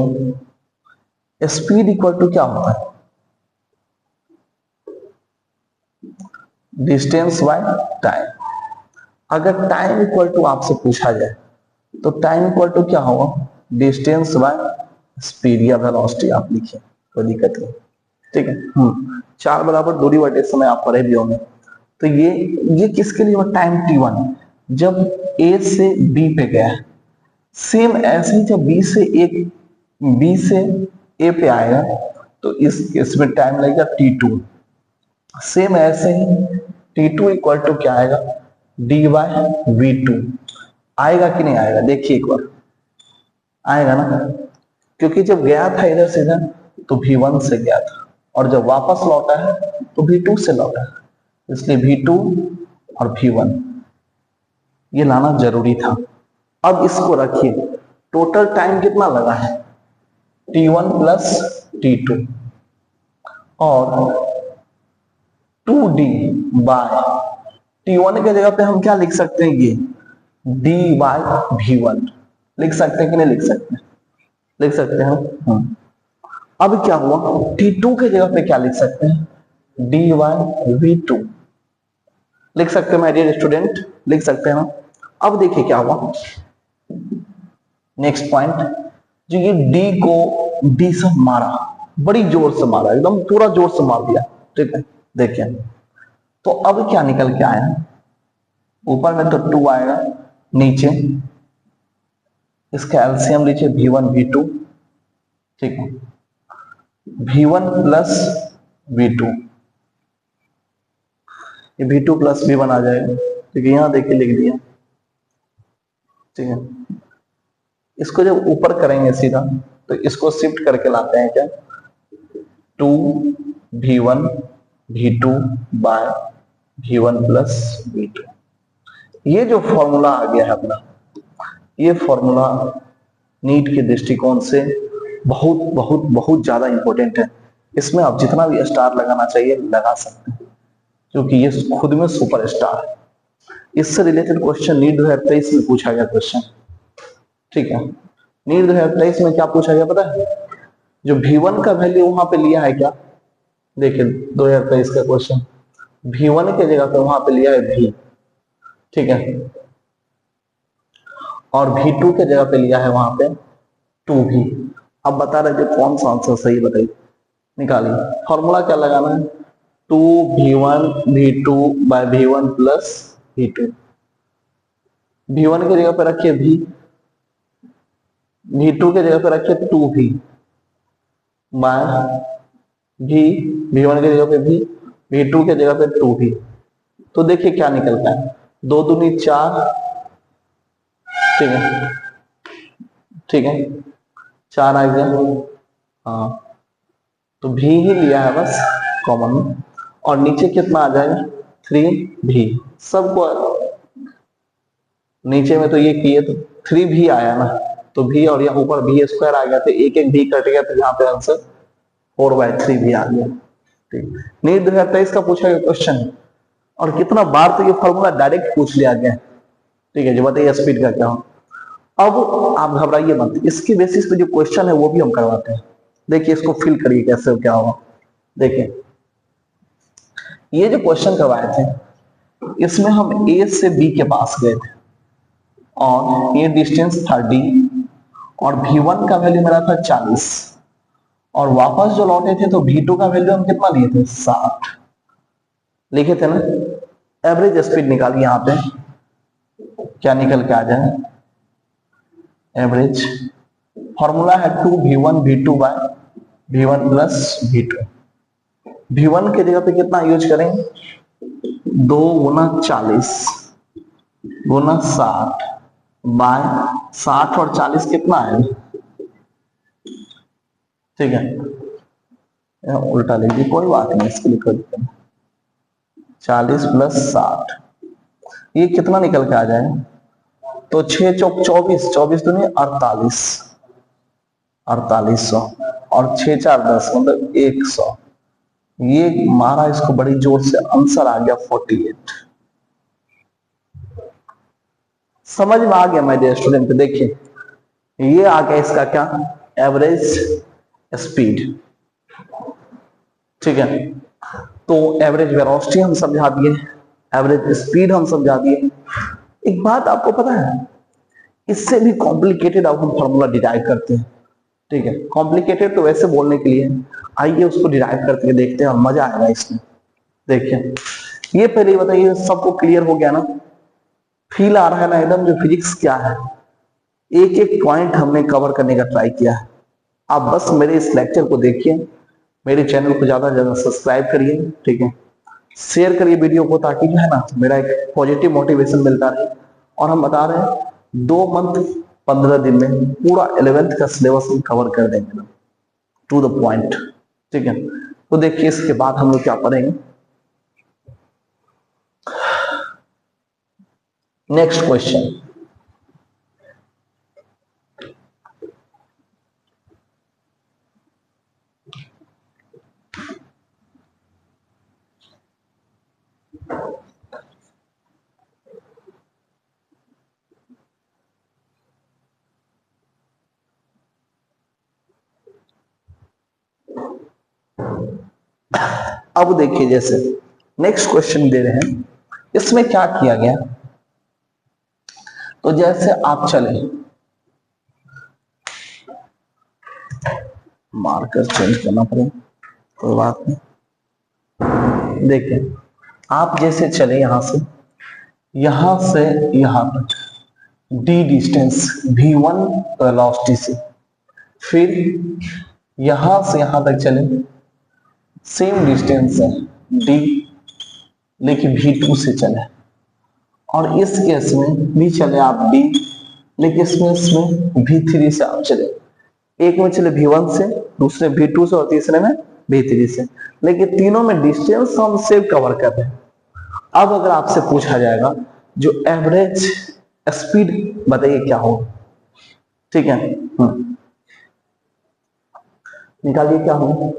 Speaker 1: स्पीड इक्वल टू क्या होता है? Distance by time. अगर टाइम इक्वल टू आपसे पूछा जाए तो टाइम इक्वल टू क्या होगा? डिस्टेंस बाय स्पीड या वेलोसिटी आप लिखिए, कोई दिक्कत नहीं, ठीक है। 4 बराबर दूरी बटे समय आप पढ़े भी होंगे। तो ये किसके लिए? टाइम t1 जब ए से बी पे गया। सेम ऐसे ही जब बी से ए पे आएगा तो इसमें टाइम लगेगा t2। सेम ऐसे ही t2 इक्वल टू क्या आएगा? D by v2। आएगा कि नहीं आएगा? देखिए एक बार, आएगा ना, क्योंकि जब गया था इधर से इधर तो v1 से गया था, और जब वापस लौटा है तो v2 से लौटा है, इसलिए v2 और v1 ये लाना जरूरी था। अब इसको रखिए, टोटल टाइम कितना लगा है? t1 प्लस t2 और 2d बाय t1 के जगह पे हम क्या लिख सकते हैं? ये d बाय v1 लिख सकते हैं कि नहीं लिख सकते? लिख सकते हैं। अब क्या हुआ? t2 के जगह पे क्या लिख सकते हैं? d बाय v2 लिख सकते हैं, माय डियर स्टूडेंट, लिख सकते हैं। अब देखिए क्या हुआ, नेक्स्ट पॉइंट, जो ये d को d से मारा, बड़ी जोर से मारा, एकदम पूरा जोर से मार दिया, ठीक है। देखिए तो अब क्या निकल के आया? ऊपर में तो 2 आएगा, नीचे इसका एलसीएम लीजिए v1 v2, ठीक है, v1 प्लस v2, ये v2 प्लस v1 आ जाएगा, ठीक है। यहां देखिए लिख दिया, ठीक है। इसको जब ऊपर करेंगे सीधा तो इसको शिफ्ट करके लाते हैं क्या? 2v1 v2 bye v1 plus v2। ये जो फॉर्मूला आ गया है अपना, ये फॉर्मूला नीट के दृष्टिकोण से बहुत बहुत बहुत ज्यादा इंपॉर्टेंट है। इसमें आप जितना भी स्टार लगाना चाहिए लगा सकते हैं, क्योंकि ये खुद में सुपर स्टार है। इससे रिलेटेड क्वेश्चन नीट 2023 में पूछा गया क्वेश्चन, ठीक है। नीट 2023 में क्या पूछा गया पता है? जो v1 का वैल्यू वहां पे लिया है क्या? देखिए 2023 का क्वेश्चन, v1 के जगह पे वहां पे लिया है v, ठीक है, और v2 के जगह पे लिया है वहां पे 2v। अब बता रहे थे कौन सा आंसर सही, बताइए, निकालिए। फॉर्मूला क्या लगाना है? 2v1 v2 bye v1 plus v2। v1 की जगह पे रखिए v, v2 के जगह पे रखिए 2v बाय v, v1 के जगह पे v, v2 के जगह पे 2v। तो देखिए क्या निकलता है, 2 दूनी 4, ठीक है, ठीक है, 4 आ गया, हाँ, तो v ही लिया है बस कॉमन, और नीचे कितना आ जाएगा? 3v। सबको नीचे में तो ये किए तो 3v आया ना, तो v और यहाँ ऊपर v स्क्वायर आ गया, तो एक एक v कट गया, तो यहाँ पे आंसर 4/3v आ गया, ठीक। नीट 2023 का पूछा गया क्वेश्चन, और कितना बार तो ये फॉर्मूला डायरेक्ट पूछ लिया गया है। ठीक है जी, बताइए स्पीड का क्या हो। अब आप घबराइए मत, इसकी बेसिस पे जो क्वेश्चन है वो भी हम करवाते हैं। देखिए इसको फिल करिए कैसे क्या होगा। देखिए ये जो क्वेश्चन करवाए थे इसमें हम ए से बी के पास गए थे और ये डिस्टेंस 30 और V1 का वैल्यू मेरा था 40 और वापस जो लौटे थे तो V2 का वैल्यू हम कितना लिए थे 60 लिखे थे ना। एवरेज स्पीड निकालिए यहां पे क्या निकल के आ जाए। एवरेज फॉर्मूला है 2V1 V2 bye V1 plus V2। V1 के जगह पे कितना यूज करेंगे 2 गुना 40 गुना 60 बाय 60 और 40 कितना है। ठीक है उल्टा लिख दी कोई बात नहीं, इसके लिए कोई दिक्कत नहीं। 40 प्लस 60 ये कितना निकल के आ जाए तो 6 चौक 24 24 दूनी 48 4800 और 6 4 10 मतलब 100। ये मारा इसको बड़ी जोर से, आंसर आ गया 48। समझ में आ गया मेरे स्टूडेंट। देखिए ये आ गया इसका क्या एवरेज स्पीड। ठीक है तो एवरेज वेलोसिटी हम समझा दिए, एवरेज स्पीड हम समझा दिए। एक बात आपको पता है इससे भी कॉम्प्लिकेटेड अब हम फॉर्मूला डिराइव करते हैं। ठीक है कॉम्प्लिकेटेड तो वैसे बोलने के लिए, आइए उसको डिराइव करके देखते हैं और मजा आएगा इसमें। देखिए ये पहले बताइए सबको क्लियर हो गया ना, फील आ रहा है ना एकदम जो फिजिक्स क्या है। एक एक पॉइंट हमने कवर करने का ट्राई किया है। आप बस मेरे इस लेक्चर को देखिए, मेरे चैनल को ज्यादा से ज्यादा सब्सक्राइब करिए। ठीक है शेयर करिए वीडियो को ताकि जो है ना मेरा एक पॉजिटिव मोटिवेशन मिलता रहे। और हम बता रहे हैं 2 मंथ 15 दिन में पूरा 11th का सिलेबस हम कवर कर देंगे टू द पॉइंट। ठीक है तो देखिए इसके बाद हम लोग क्या पढ़ेंगे। नेक्स्ट क्वेश्चन अब देखिए जैसे नेक्स्ट क्वेश्चन दे रहे हैं इसमें क्या किया गया। तो जैसे आप चले, मार्कर चेंज करना पड़ेगा कोई बात नहीं। देखिए आप जैसे चले यहां से यहां तक d डिस्टेंस V1 वेलोसिटी से, फिर यहां से यहां तक चले सेम डिस्टेंस है d लेकिन V2 से चले, और इस केस में भी चले आप d लेकिन इसमें V3 से आप चले। एक में चले V1 से, दूसरे V2 से और तीसरे में V3 से, लेकिन तीनों में डिस्टेंस हम सेम कवर कर रहे हैं। अब अगर आपसे पूछा जाएगा जो एवरेज स्पीड बताइए क्या होगा। ठीक है निकालिए क्या होगा।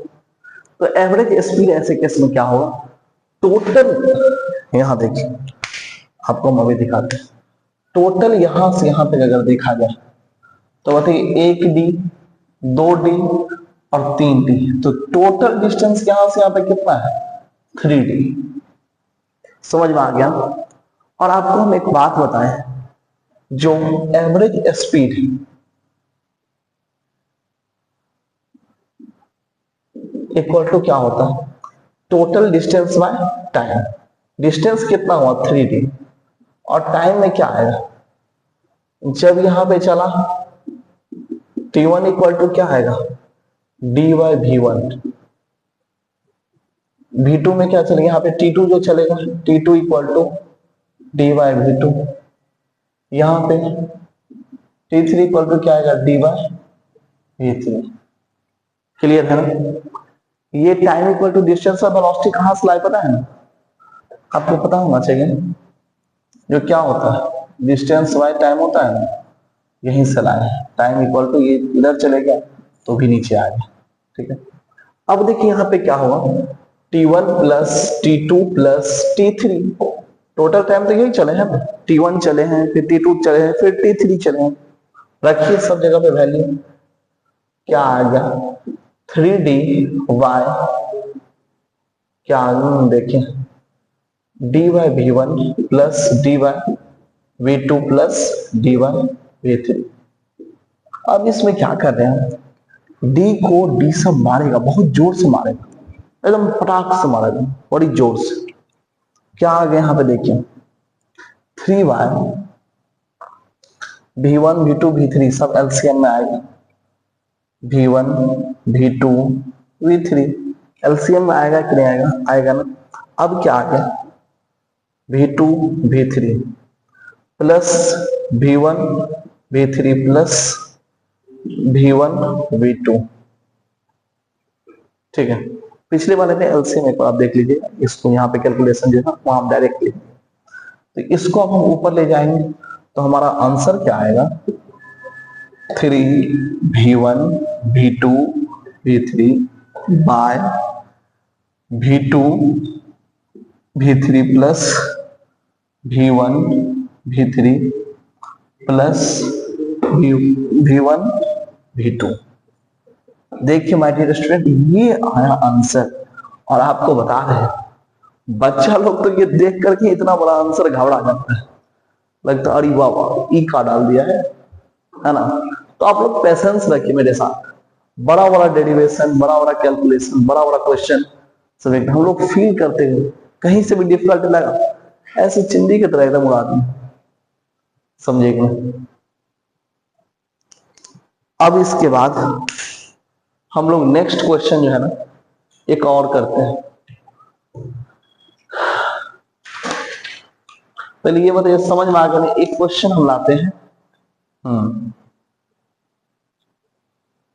Speaker 1: तो एवरेज स्पीड ऐसे केस में क्या होगा, टोटल यहां देखिए आपको हम अभी दिखाते हैं। टोटल यहां से यहां तक अगर देखा जाए तो बताइए 1d 2d और 3d, तो टोटल डिस्टेंस यहां से यहां तक कितना है 3d। समझ में आ गया। और आपको हम एक बात बताएं, जो एवरेज स्पीड इक्वल टू क्या होता है total distance by time. Distance कितना हुआ 3d और टाइम में क्या आएगा, जब यहां पे चला t1 इक्वल टू क्या आएगा d बाय v1। v2 में क्या चलेगा, यहाँ पे t2 जो चलेगा t2 equal to d bye v2। यहाँ पे t3 इक्वल टू क्या आएगा d बाय v3। क्लियर है ना। ये टाइम इक्वल टू डिस्टेंस और वेलोसिटी कहां से लाए पता है ना, आपको पता होना चाहिए। जो क्या होता है डिस्टेंस बाय टाइम होता है ना, यहीं से लाए। टाइम इक्वल टू ये इधर चले गया तो भी नीचे आ गया। ठीक है अब देखिए यहाँ पे क्या हुआ, T1 plus T2 plus T3। Total time तो यही चले हैं, T1 चले हैं, फिर T2 चले हैं, फिर T3 चले हैं। रखिए सब जगह पे वैल्यू, क्या आ गया 3dy, क्या आ गया देखिए dy v1 plus dy v2 plus dy v3। अब इसमें क्या कर रहे हैं, d को d से मारेगा, बहुत जोर से मारेगा, एकदम पटाख से मारेगा बड़ी जोर से। क्या आ गया यहाँ पे देखिए 3y v1 v2 v3 सब एलसीएम में आएगा, v1 v2 v3 एलसीएम में आएगा कि नहीं आएगा, आएगा ना। अब क्या आ गया v2 v3 plus v1 v3 plus v1 v2। ठीक है, पिछले वाले में एलसीएम एक बार आप देख लीजिए, इसको यहाँ पे कैलकुलेशन जो है वहां हम डायरेक्ट ले, तो इसको अब हम ऊपर ले जाएंगे तो हमारा आंसर क्या आएगा 3v1 v2 v3 bye v2 v3 plus v1 v3 plus v1 v2। देखिए माय डियर स्टूडेंट, ये आया आंसर। और आपको बता रहे हैं बच्चा लोग तो ये देख करके इतना बड़ा आंसर घबरा जाता है, लगता है अरे वाह वाह ई का डाल दिया है ना। तो आप लोग पेशेंस रखिए मेरे साथ, बड़ा बड़ा डेरिवेशन, बड़ा बड़ा कैलकुलेशन, बड़ा बड़ा क्वेश्चन सब एकदम हम लोग फील करते हुए, कहीं से भी डिफिकल्ट लगा ऐसे चिंदी की तरह एकदम उड़ा दी, समझेगा। अब इसके बाद हम लोग नेक्स्ट क्वेश्चन जो है ना एक और करते हैं। पहले ये बताइए समझ में आ गया, एक क्वेश्चन हम लाते हैं।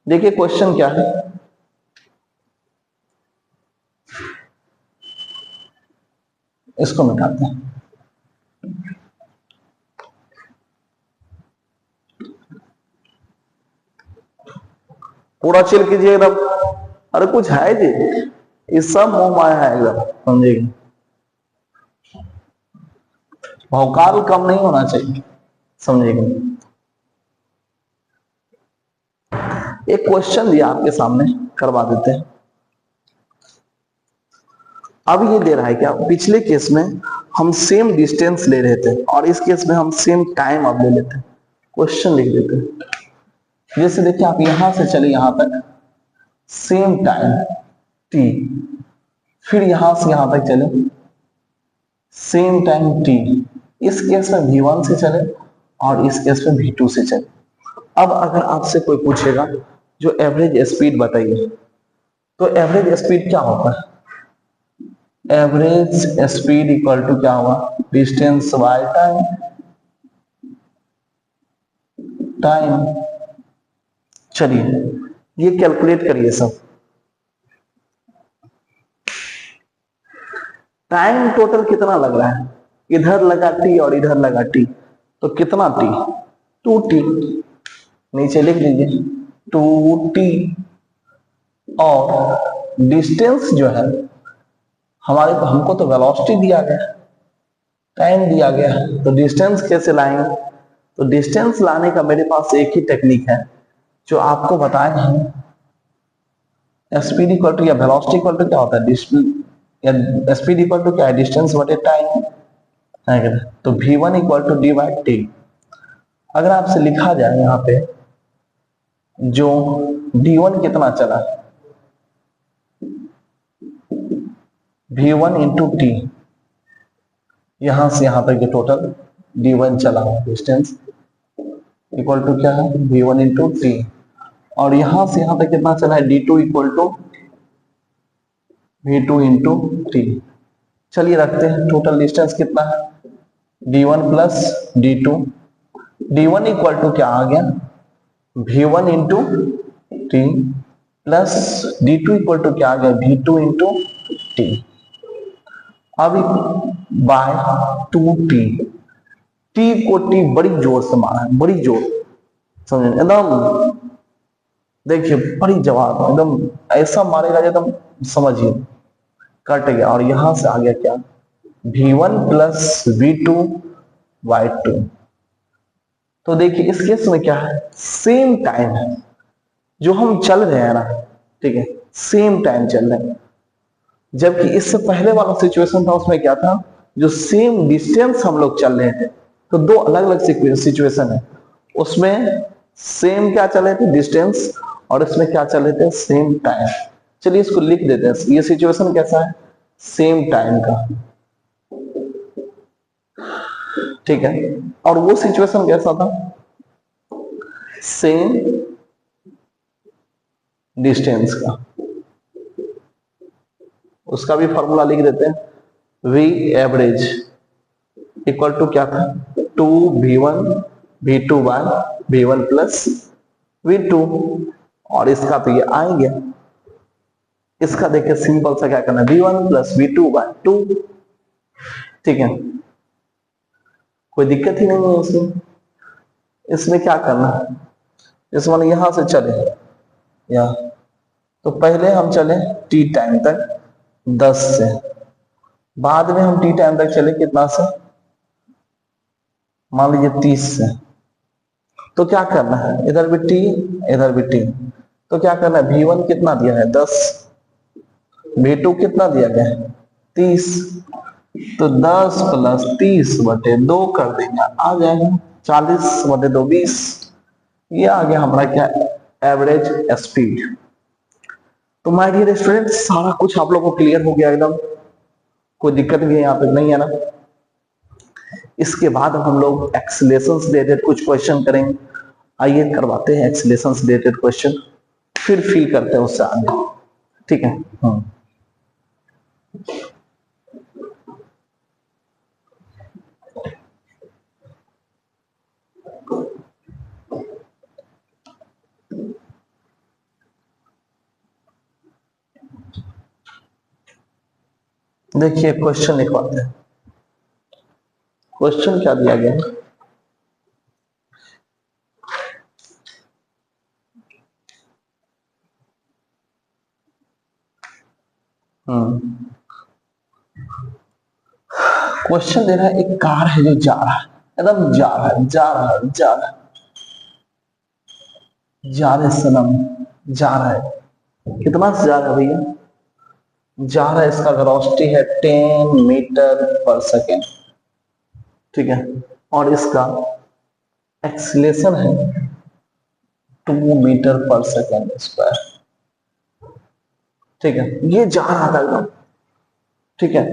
Speaker 1: देखिए क्वेश्चन क्या है, इसको मिटाते हैं। पूरा चिल कीजिए एकदम, अरे कुछ है जी, ये सब मोह माया है एकदम, समझिएगा। भौकाल कम नहीं होना चाहिए, समझिएगा। एक क्वेश्चन दिया आपके सामने, करवा देते हैं। अब ये दे रहा है क्या, पिछले केस में हम सेम डिस्टेंस ले रहे थे और इस केस में हम सेम टाइम अब ले लेते हैं। क्वेश्चन लिख देते हैं, जैसे देखिए आप यहां से चले यहां तक सेम टाइम t, फिर यहां से यहां तक चले सेम टाइम t। इस केस में v1 से चले और इस केस में v2 से चले। अब अगर आपसे कोई पूछेगा जो एवरेज स्पीड बताइए, तो एवरेज स्पीड क्या होता है, एवरेज स्पीड इक्वल टू क्या हुआ डिस्टेंस बाय टाइम। चलिए ये कैलकुलेट करिए सब, टाइम टोटल कितना लग रहा है, इधर लगा t और इधर लगा t, तो कितना t 2t, नीचे लिख लीजिए 2t। और डिस्टेंस जो है हमारे को, हमको तो वेलोसिटी दिया गया, टाइम दिया गया है, तो डिस्टेंस कैसे लाएंगे, तो डिस्टेंस लाने का मेरे पास एक ही टेक्निक है जो आपको बताए हैं। स्पीड इक्वल टू या वेलोसिटी इक्वल टू क्या होता है, स्पीड इक्वल टू क्या है डिस्टेंस बटे टाइम है, तो v1 equal to d by t. अगर आपसे लिखा जाए यहाँ पे जो d1 कितना चला, v1 इंटू टी, यहां से यहां तक जो टोटल d1 चला डिस्टेंस इक्वल टू क्या है v1 इंटू टी, और यहां से यहां तक कितना चला है d2 equal to v2 into T. चलिए रखते हैं टोटल डिस्टेंस कितना है d1 plus d2, d1 equal to क्या आ गया v1 into t plus d2 equal to क्या आ गया v2 इंटू टी। अब बाय 2t, t को t बड़ी जोर से मारा है, बड़ी जोर, समझे एकदम, देखिए बड़ी जवाब एकदम ऐसा मारेगा एकदम, समझिए कट गया और यहां से आ गया क्या, v1 प्लस v2/2। तो देखिए इस केस में क्या है, सेम टाइम है जो हम चल रहे हैं ना, ठीक है, सेम टाइम चल रहे हैं। जबकि इससे पहले वाला सिचुएशन था उसमें क्या था, जो सेम डिस्टेंस हम लोग चल रहे थे, तो दो अलग अलग सिचुएशन है। उसमें सेम क्या चल रहे थे, डिस्टेंस, और इसमें क्या चल रहे थे, सेम टाइम। चलिए इसको लिख देते हैं। ये सिचुएशन कैसा है, सेम टाइम का, ठीक है। और वो सिचुएशन कैसा था, सेम डिस्टेंस का। उसका भी फॉर्मूला लिख देते हैं, v एवरेज इक्वल टू क्या था, 2v1 v2/v1 प्लस v2। और इसका तो ये आएंगे, इसका देखिए सिंपल सा क्या करना है, v1 प्लस v2/2, ठीक है, कोई दिक्कत ही नहीं है इसमें। इसमें क्या करना है, इस मान यहां से चले यहाँ, तो पहले हम चले t टाइम तक 10 से, बाद में हम t टाइम तक चले कितना से, मान लीजिए 30 से। तो क्या करना है, इधर भी t इधर भी t, तो क्या करना है, v1 कितना दिया है 10, v2 कितना दिया गया है 30, तो 10 प्लस 30/2 कर देंगे, आ जाएगा 40/2 20। ये आ गया हमारा क्या, एवरेज स्पीड। तो माय डियर स्टूडेंट, सारा कुछ आप लोगों को क्लियर हो गया एकदम, कोई दिक्कत भी यहाँ पे नहीं है ना। इसके बाद हम लोग एक्सीलरेशन से रिलेटेड कुछ क्वेश्चन करेंगे। आइए करवाते हैं एक्सीलरेशन से रिलेटेड क्वेश्चन, फिर फील करते हैं उससे आगे, ठीक है। देखिए क्वेश्चन लिखवाते हैं। क्वेश्चन क्या दिया गया है, क्वेश्चन दे रहा है, एक कार है जो जा रहा है, एकदम जा रहा है, जा रहा है, जा रहा है, जा रहे सनम, जा रहा है, कितना से जा रहा है भैया, जा रहा है, इसका वेलोसिटी है 10 मीटर पर सेकेंड, ठीक है, और इसका एक्सीलरेशन है 2 मीटर पर सेकेंड स्क्वायर, ठीक है। ये जा रहा था एकदम, ठीक है,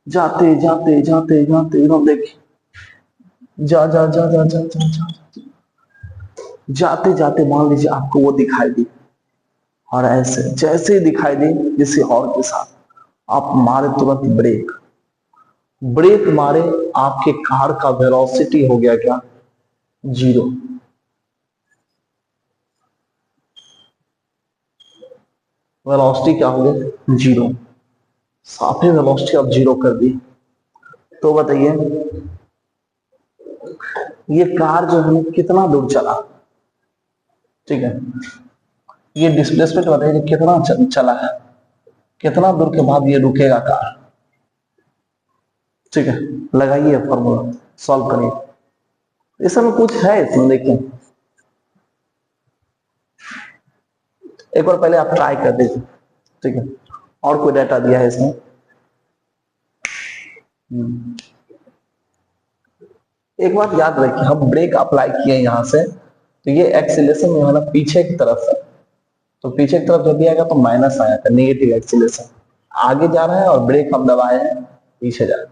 Speaker 1: जाते जाते जाते जाते एकदम देखिए, जा जा जा जा जा जा जा जाते जाते मान लीजिए आपको वो दिखाई दी, और ऐसे जैसे ही दिखाई दी किसी और के साथ, आप मारे तुरंत ब्रेक, ब्रेक मारे, आपके कार का वेलोसिटी हो गया क्या, 0। वेलोसिटी क्या हो गया, 0, साथ ही वेलोसिटी आप 0 कर दी। तो बताइए ये कार जो है कितना दूर चला, ठीक है, ये डिस्प्लेसमेंट बताइए कितना चला है, कितना दूर के बाद ये रुकेगा कार, ठीक है। लगाइए फॉर्मूला, सॉल्व करिए। इसमें कुछ है, इसमें देखिए एक बार पहले आप ट्राई कर दीजिए, ठीक है। और कोई डाटा दिया है इसमें, एक बात याद रखिए, हम ब्रेक अप्लाई किए यहां से, तो ये एक्सीलरेशन जो है ना पीछे की तरफ है, तो पीछे की तरफ जब भी आएगा तो माइनस आया था, नेगेटिव एक्सीलरेशन। आगे जा रहा है और ब्रेक हम दबाए हैं, पीछे जा रहा है,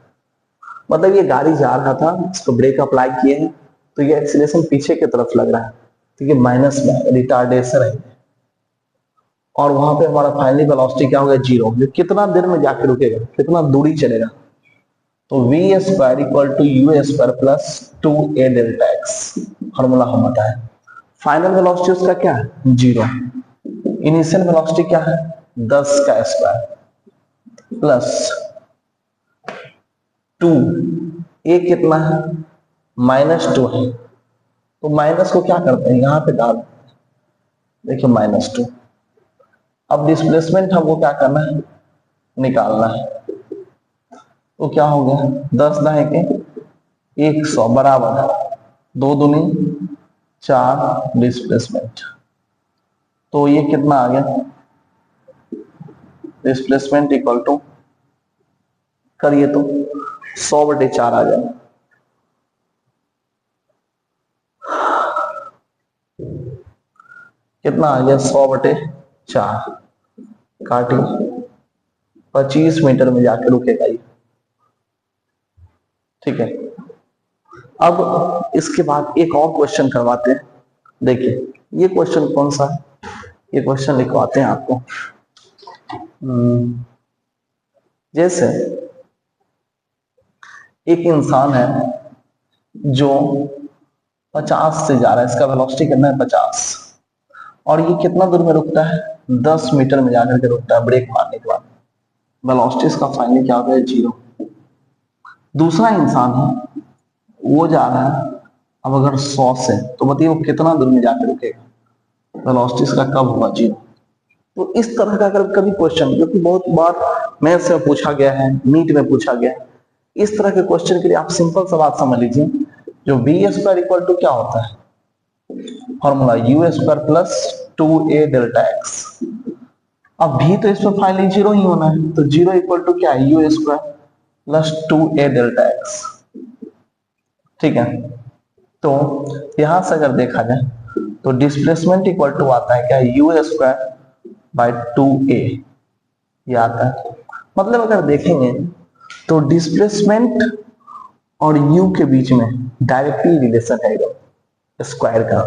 Speaker 1: मतलब ये गाड़ी जा रहा था, इसको ब्रेक अप्लाई किए हैं, तो ये एक्सीलरेशन पीछे की तरफ लग रहा है, तो ये माइनस में रिटार्डेशन है, और वहां पे हमारा फाइनली वेलोसिटी क्या होगा, 0। ये कितना देर में जाके रुकेगा, कितना दूरी चलेगा, तो v square equal to u square plus 2a delta x, formula हम बताए। फाइनल वेलोसिटी उसका क्या है, 0। इनिशियल वेलोसिटी क्या है, 10 का स्क्वायर प्लस 2, ए कितना है, -2 है, तो माइनस को क्या करते हैं, यहां पे डाल, देखिए -2। अब डिस्प्लेसमेंट हमको क्या करना है, निकालना है। तो क्या हो गया, 10 दाएं के 100 बराबर 2 दूनी 4 डिस्प्लेसमेंट। तो ये कितना आ गया, डिस्प्लेसमेंट इक्वल टू, करिए तो 100/4 आ जाए। कितना आ गया, 100/4 काटिए, 25 मीटर में जाके रुकेगा ये। ठीक है, अब इसके बाद एक और क्वेश्चन करवाते हैं। देखिए ये क्वेश्चन कौन सा है, ये क्वेश्चन लिखवाते हैं आपको। जैसे एक इंसान है जो 50 से जा रहा है, इसका वेलोसिटी कितना है 50, और ये कितना दूर में रुकता है, 10 मीटर में जाकर के रुकता है ब्रेक मारने के बाद। वेलोसिटी इसका फाइनली क्या होता है, 0। दूसरा इंसान है वो जा रहा है, अब अगर 100 से, तो बताइए वो कितना दूर में जाकर रुकेगा, वेलोसिटी इसका कब होगा, 0। तो इस तरह का अगर कभी क्वेश्चन, जो कि बहुत बार मैथ्स में पूछा गया है, नीट में पूछा गया है, इस तरह के क्वेश्चन के लिए आप सिंपल सा बात समझ लीजिए, जो b² इक्वल टू क्या होता है, formula u² plus 2a delta x। अब भी तो इसमें फाइनली 0 ही होना है, तो 0 इक्वल टू क्या है, u² plus 2a delta x। ठीक है, तो यहां से अगर देखा जाए तो डिस्प्लेसमेंट इक्वल टू आता है क्या, u² बाय 2a, ये आता है। मतलब अगर देखेंगे तो डिस्प्लेसमेंट और u के बीच में डायरेक्टली रिलेशन है स्क्वायर का।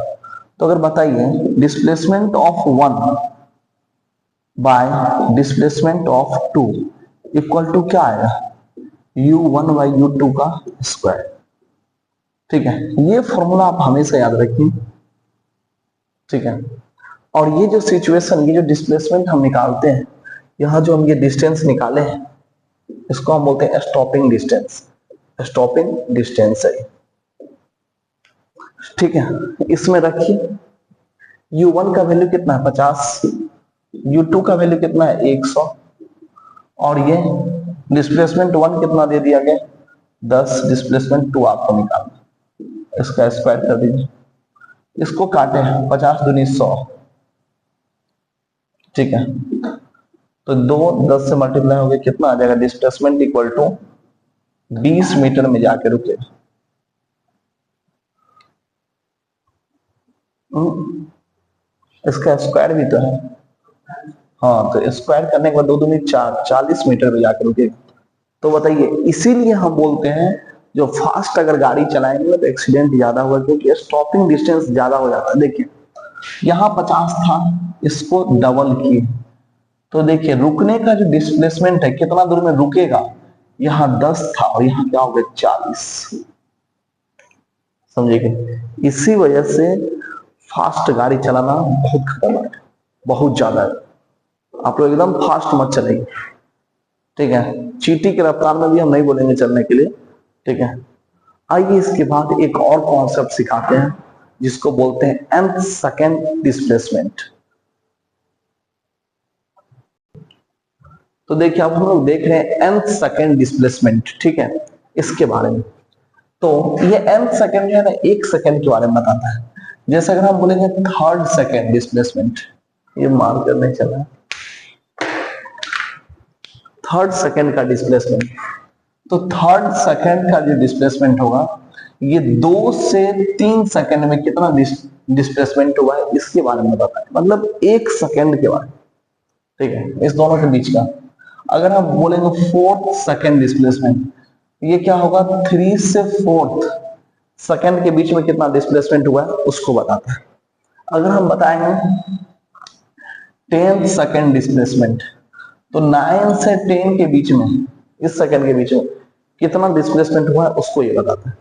Speaker 1: तो अगर बताइए displacement of 1 by displacement of 2 equal to क्या आएगा, u1 बाई u2 का स्क्वायर। ठीक है, ये फॉर्मूला आप हमेशा याद रखिए। ठीक है, और ये जो सिचुएशन, ये जो डिस्प्लेसमेंट हम निकालते हैं, यहाँ जो हम ये डिस्टेंस निकाले हैं, इसको हम बोलते हैं स्टॉपिंग डिस्टेंस। स्टॉपिंग डिस्टेंस है, ठीक है। इसमें रखिए u1 का वैल्यू कितना है 50, u2 का वैल्यू कितना है 100, और ये डिस्प्लेसमेंट 1 कितना दे दिया गया 10, डिस्प्लेसमेंट 2 आपको निकालना, इसका स्क्वायर कर दीजिए। इसको काटे 50 दूनी 100, ठीक है, तो 2 10 से मल्टीप्लाई हो गया, कितना आ जाएगा, डिस्प्लेसमेंट इक्वल टू 20 मीटर में जाके रुके। इसका स्क्वायर भी तो है, हाँ, तो स्क्वायर करने के बाद 2 दूनी 4, 40 मीटर में जाकर रुके। तो बताइए, इसीलिए हम बोलते हैं जो फास्ट अगर गाड़ी चलाएंगे तो एक्सीडेंट ज्यादा होगा, क्योंकि स्टॉपिंग डिस्टेंस ज्यादा हो जाता है। देखिए यहाँ 50 था, इसको डबल किए, तो देखिए रुकने का जो डिस्प्लेसमेंट है, कितना दूर में रुकेगा, यहाँ 10 था और यहाँ क्या हो गया 40, समझिए। इसी वजह से फास्ट गाड़ी चलाना बहुत खतरनाक है, बहुत ज्यादा है। आप लोग एकदम फास्ट मत चलेंगे, ठीक है। चींटी की रफ्तार में भी हम नहीं बोलेंगे चलने के लिए, ठीक है। आइए इसके बाद एक और कॉन्सेप्ट सिखाते हैं, जिसको बोलते हैं nth सेकेंड डिस्प्लेसमेंट। तो देखिए अब हम लोग देख रहे हैं nth सेकेंड डिस्प्लेसमेंट, ठीक है, इसके बारे में। तो ये nth सेकेंड जो है ना, 1 सेकेंड के बारे में बताता है। जैसे अगर हम बोलेंगे थर्ड सेकेंड डिस्प्लेसमेंट, ये मार्क करने चला है, थर्ड सेकेंड का डिस्प्लेसमेंट, तो थर्ड सेकेंड का जो डिस्प्लेसमेंट होगा, ये 2 से 3 सेकेंड में कितना डिस्प्लेसमेंट हुआ है, इसके बारे में बताता है। मतलब 1 सेकेंड के बारे में, ठीक है, इस दोनों के बीच का। अगर हम बोलेंगे फोर्थ सेकेंड डिस्प्लेसमेंट, ये क्या होगा, 3 से 4th सेकेंड के बीच में कितना डिस्प्लेसमेंट हुआ है, उसको बताता है। अगर हम बताएंगे 10th सेकेंड डिस्प्लेसमेंट, तो 9 से 10 के बीच में, इस सेकेंड के बीच में कितना डिस्प्लेसमेंट हुआ है, उसको ये बताता है।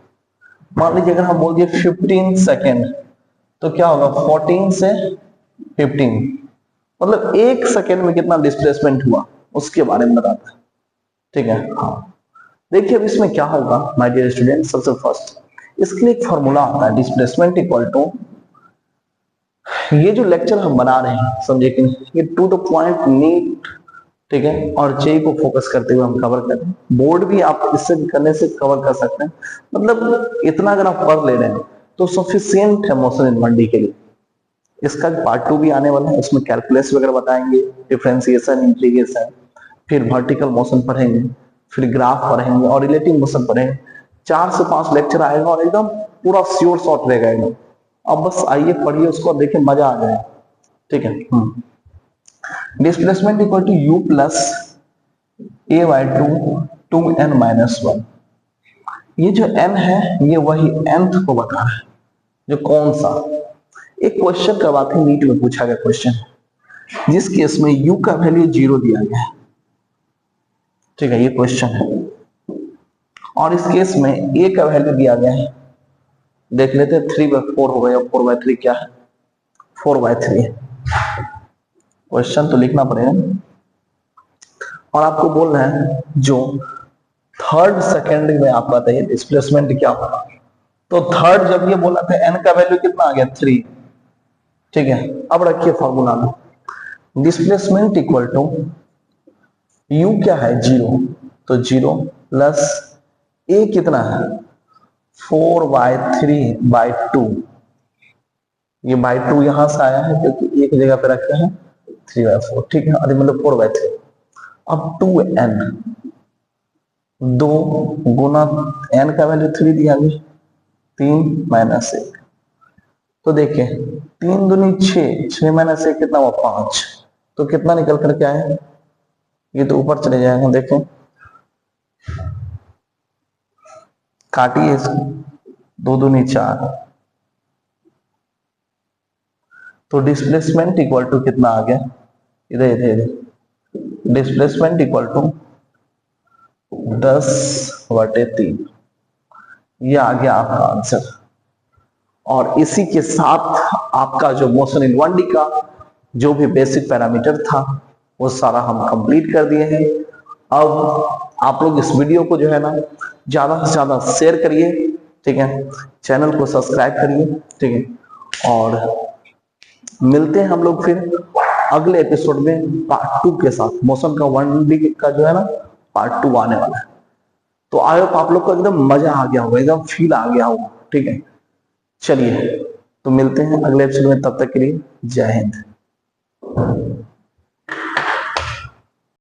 Speaker 1: मान लीजिए अगर हम बोल दिए 15 सेकेंड, तो क्या होगा 14 से 15, मतलब 1 सेकेंड में कितना डिस्प्लेसमेंट हुआ, उसके बारे में बताता है, ठीक है। हाँ, देखिए अब इसमें क्या होगा माय डियर स्टूडेंट, सबसे फर्स्ट इसके लिए एक फॉर्मूला आता है, डिस्प्लेसमेंट इक्वल टू, ये जो लेक्चर हम बना रहे हैं समझे कि ये टू द पॉइंट नीट ठीक है, और जे को फोकस करते हुए हम कवर कर रहे हैं। बोर्ड भी आप इससे करने से कवर कर सकते हैं, मतलब इतना अगर आप पढ़ ले रहे हैं तो सफिशियंट है मोशन इन 1D के लिए। इसका पार्ट 2 भी आने वाला है, उसमें कैलकुलस वगैरह बताएंगे, डिफरेंशिएशन, इंटीग्रेशन, फिर वर्टिकल मोशन पढ़ेंगे, फिर ग्राफ पढ़ेंगे और रिलेटिव मोशन पढ़ेंगे। 4 से 5 लेक्चर आएगा और एकदम पूरा श्योर शॉट रहेगा एकदम। अब बस आइए पढ़िए उसको, देखिए मजा आ जाए। ठीक है, displacement equal to u plus a by 2n-1। ये जो n है ये वही nth को बता रहा है, जो कौन सा। एक क्वेश्चन करवाते हैं नीट में, पूछा गया क्वेश्चन जिस केस में u का वैल्यू 0 दिया गया है। ठीक है, ये क्वेश्चन है, और इस केस में a का वैल्यू दिया गया है। देख लेते हैं, 3/4 हो गया, 4/3 क्या है, 4/3 है। क्वेश्चन तो लिखना पड़ेगा, और आपको बोल रहे हैं जो थर्ड सेकेंड में आप बताइए डिस्प्लेसमेंट क्या होगा। तो थर्ड जब ये बोला था n का वैल्यू कितना आ गया, 3। ठीक है, अब रखिए फॉर्मूला में, डिस्प्लेसमेंट इक्वल टू u क्या है, 0, तो 0 प्लस a कितना है, 4/3/2। ये बाई 2 यहां से आया है क्योंकि एक जगह पे रखते हैं 3/4। ठीक है, अरे मतलब 4/3। अब 2n, 2 गुना n का वैल्यू 3 दिया गया, 3 माइनस 1। तो देखिए 3 दूनी 6, 6 माइनस 1 कितना हुआ, 5। तो कितना निकल करके आया, ये तो ऊपर चले जाएगा। देखें, काटिए इसको, 2 दूनी 4। तो डिस्प्लेसमेंट इक्वल टू कितना आ गया, इधर इधर इधर, डिस्प्लेसमेंट इक्वल टू 10/3। ये आ गया आपका आंसर। और इसी के साथ आपका जो मोशन इन 1D का जो भी बेसिक पैरामीटर था वो सारा हम कंप्लीट कर दिए हैं। अब आप लोग इस वीडियो को जो है ना ज्यादा से ज्यादा शेयर करिए, ठीक है, चैनल को सब्सक्राइब करिए, ठीक है, और मिलते हैं हम लोग फिर अगले एपिसोड में पार्ट 2 के साथ। मोशन का 1D का जो है ना पार्ट 2 आने वाला है। तो आई होप आप लोग को एकदम मजा आ गया होगा, एकदम फील आ गया होगा। ठीक है, चलिए तो मिलते हैं अगले एपिसोड में, तब तक के लिए जय हिंद।